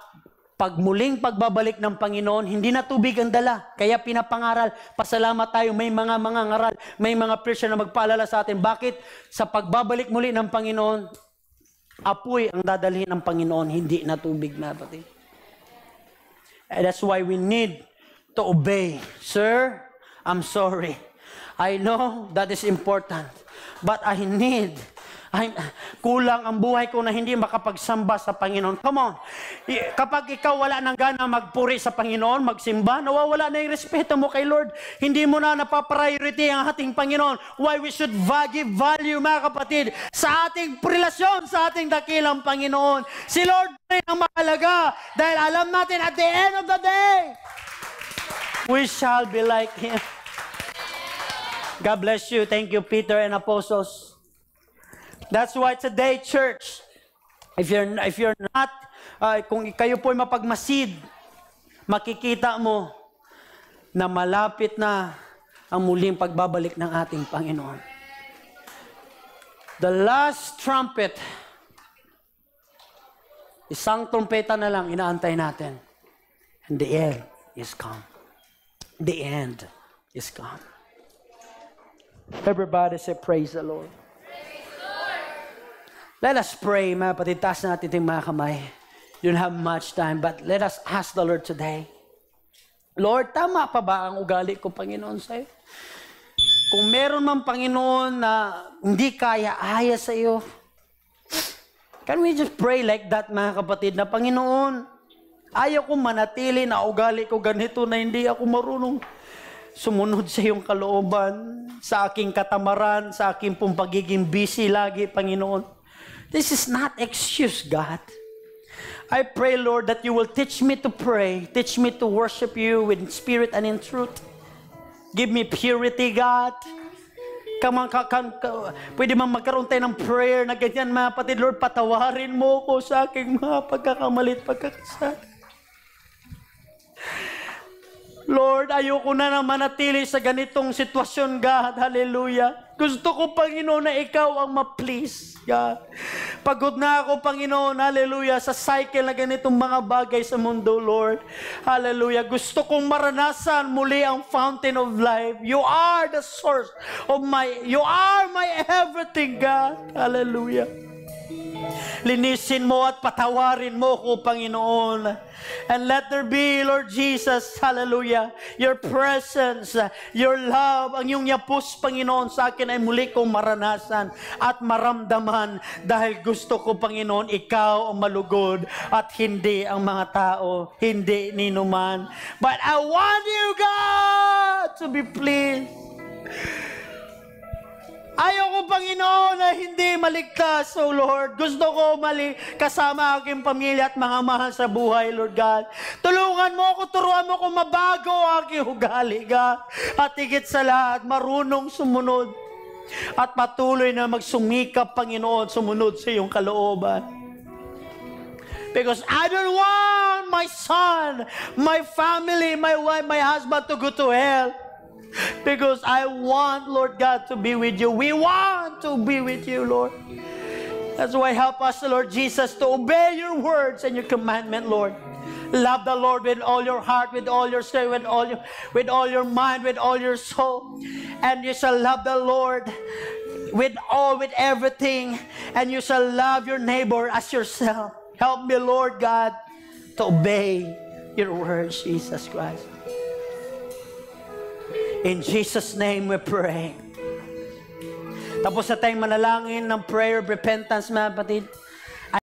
pag muling pagbabalik ng Panginoon, hindi na tubig ang dala. Kaya pinapangaral, pasalamat tayo, may mga ngaral, may mga preacher na magpaalala sa atin. Bakit? Sa pagbabalik muli ng Panginoon, apoy ang dadalhin ng Panginoon, hindi na tubig, mga kapatid. And that's why we need to obey. Sir, I'm sorry. I know that is important. But kulang ang buhay ko na hindi makapagsamba sa Panginoon. Come on. Kapag ikaw wala nang gana magpuri sa Panginoon, magsimba, nawawala na yung respeto mo kay Lord. Hindi mo na napapriority ang ating Panginoon. Why we should give value, mga kapatid, sa ating relasyon, sa ating dakilang Panginoon. Si Lord rin ang mahalaga dahil alam natin at the end of the day, we shall be like Him. God bless you. Thank you, Peter and apostles. That's why today, church, if you're not, kung kayo po'y mapagmasid, makikita mo na malapit na ang muling pagbabalik ng ating Panginoon. The last trumpet, isang trumpeta na lang inaantay natin. And the end is come. The end is come. Everybody say, praise the Lord. Let us pray, mga kapatid. Taas natin yung mga kamay. You don't have much time, but let us ask the Lord today. Lord, tama pa ba ang ugali ko, Panginoon, sa'yo? Kung meron man, Panginoon, na hindi kaya-aya sa iyo, can we just pray like that, mga kapatid, na Panginoon, ayaw kong manatili na ugali ko ganito na hindi ako marunong sumunod sa iyong kalooban, sa aking katamaran, sa aking pong pagiging busy lagi, Panginoon. This is not excuse, God. I pray, Lord, that you will teach me to pray, teach me to worship you with spirit and in truth. Give me purity, God. Pwede man magkaroon tayo ng prayer na ganyan, mga kapatid. Lord, patawarin mo ko sa aking mga pagkakamalit, pagkakasala. Lord, ayoko na naman natili sa ganitong sitwasyon, God. Hallelujah. Gusto ko, Panginoon, na ikaw ang ma-please, God. Pagod na ako, Panginoon, hallelujah, sa cycle na ganitong mga bagay sa mundo, Lord. Hallelujah. Gusto kong maranasan muli ang fountain of life. You are the source of you are my everything, God. Hallelujah. Linisin mo at patawarin mo ko, Panginoon. And let there be, Lord Jesus, hallelujah, your presence, your love, ang iyong yapos, Panginoon, sa akin ay muli kong maranasan at maramdaman dahil gusto ko, Panginoon, ikaw ang malugod at hindi ang mga tao, hindi ninuman. But I want you, God, to be pleased. Ayaw ko, Panginoon, na hindi maligtas, O Lord. Gusto ko kasama aking pamilya at mga mahal sa buhay, Lord God. Tulungan mo ako, turuan mo ako mabago aking ugali, God. At higit sa lahat, marunong sumunod. At patuloy na magsumikap, Panginoon, sumunod sa iyong kalooban. Because I don't want my son, my family, my wife, my husband to go to hell. Because I want, Lord God, to be with you. We want to be with you, Lord. That's why help us, Lord Jesus, to obey your words and your commandment, Lord. Love the Lord with all your heart, with all your strength, with all your mind, with all your soul. And you shall love the Lord with everything. And you shall love your neighbor as yourself. Help me, Lord God, to obey your words, Jesus Christ. In Jesus' name we pray. Tapos na tayong manalangin ng prayer of repentance, mga kapatid.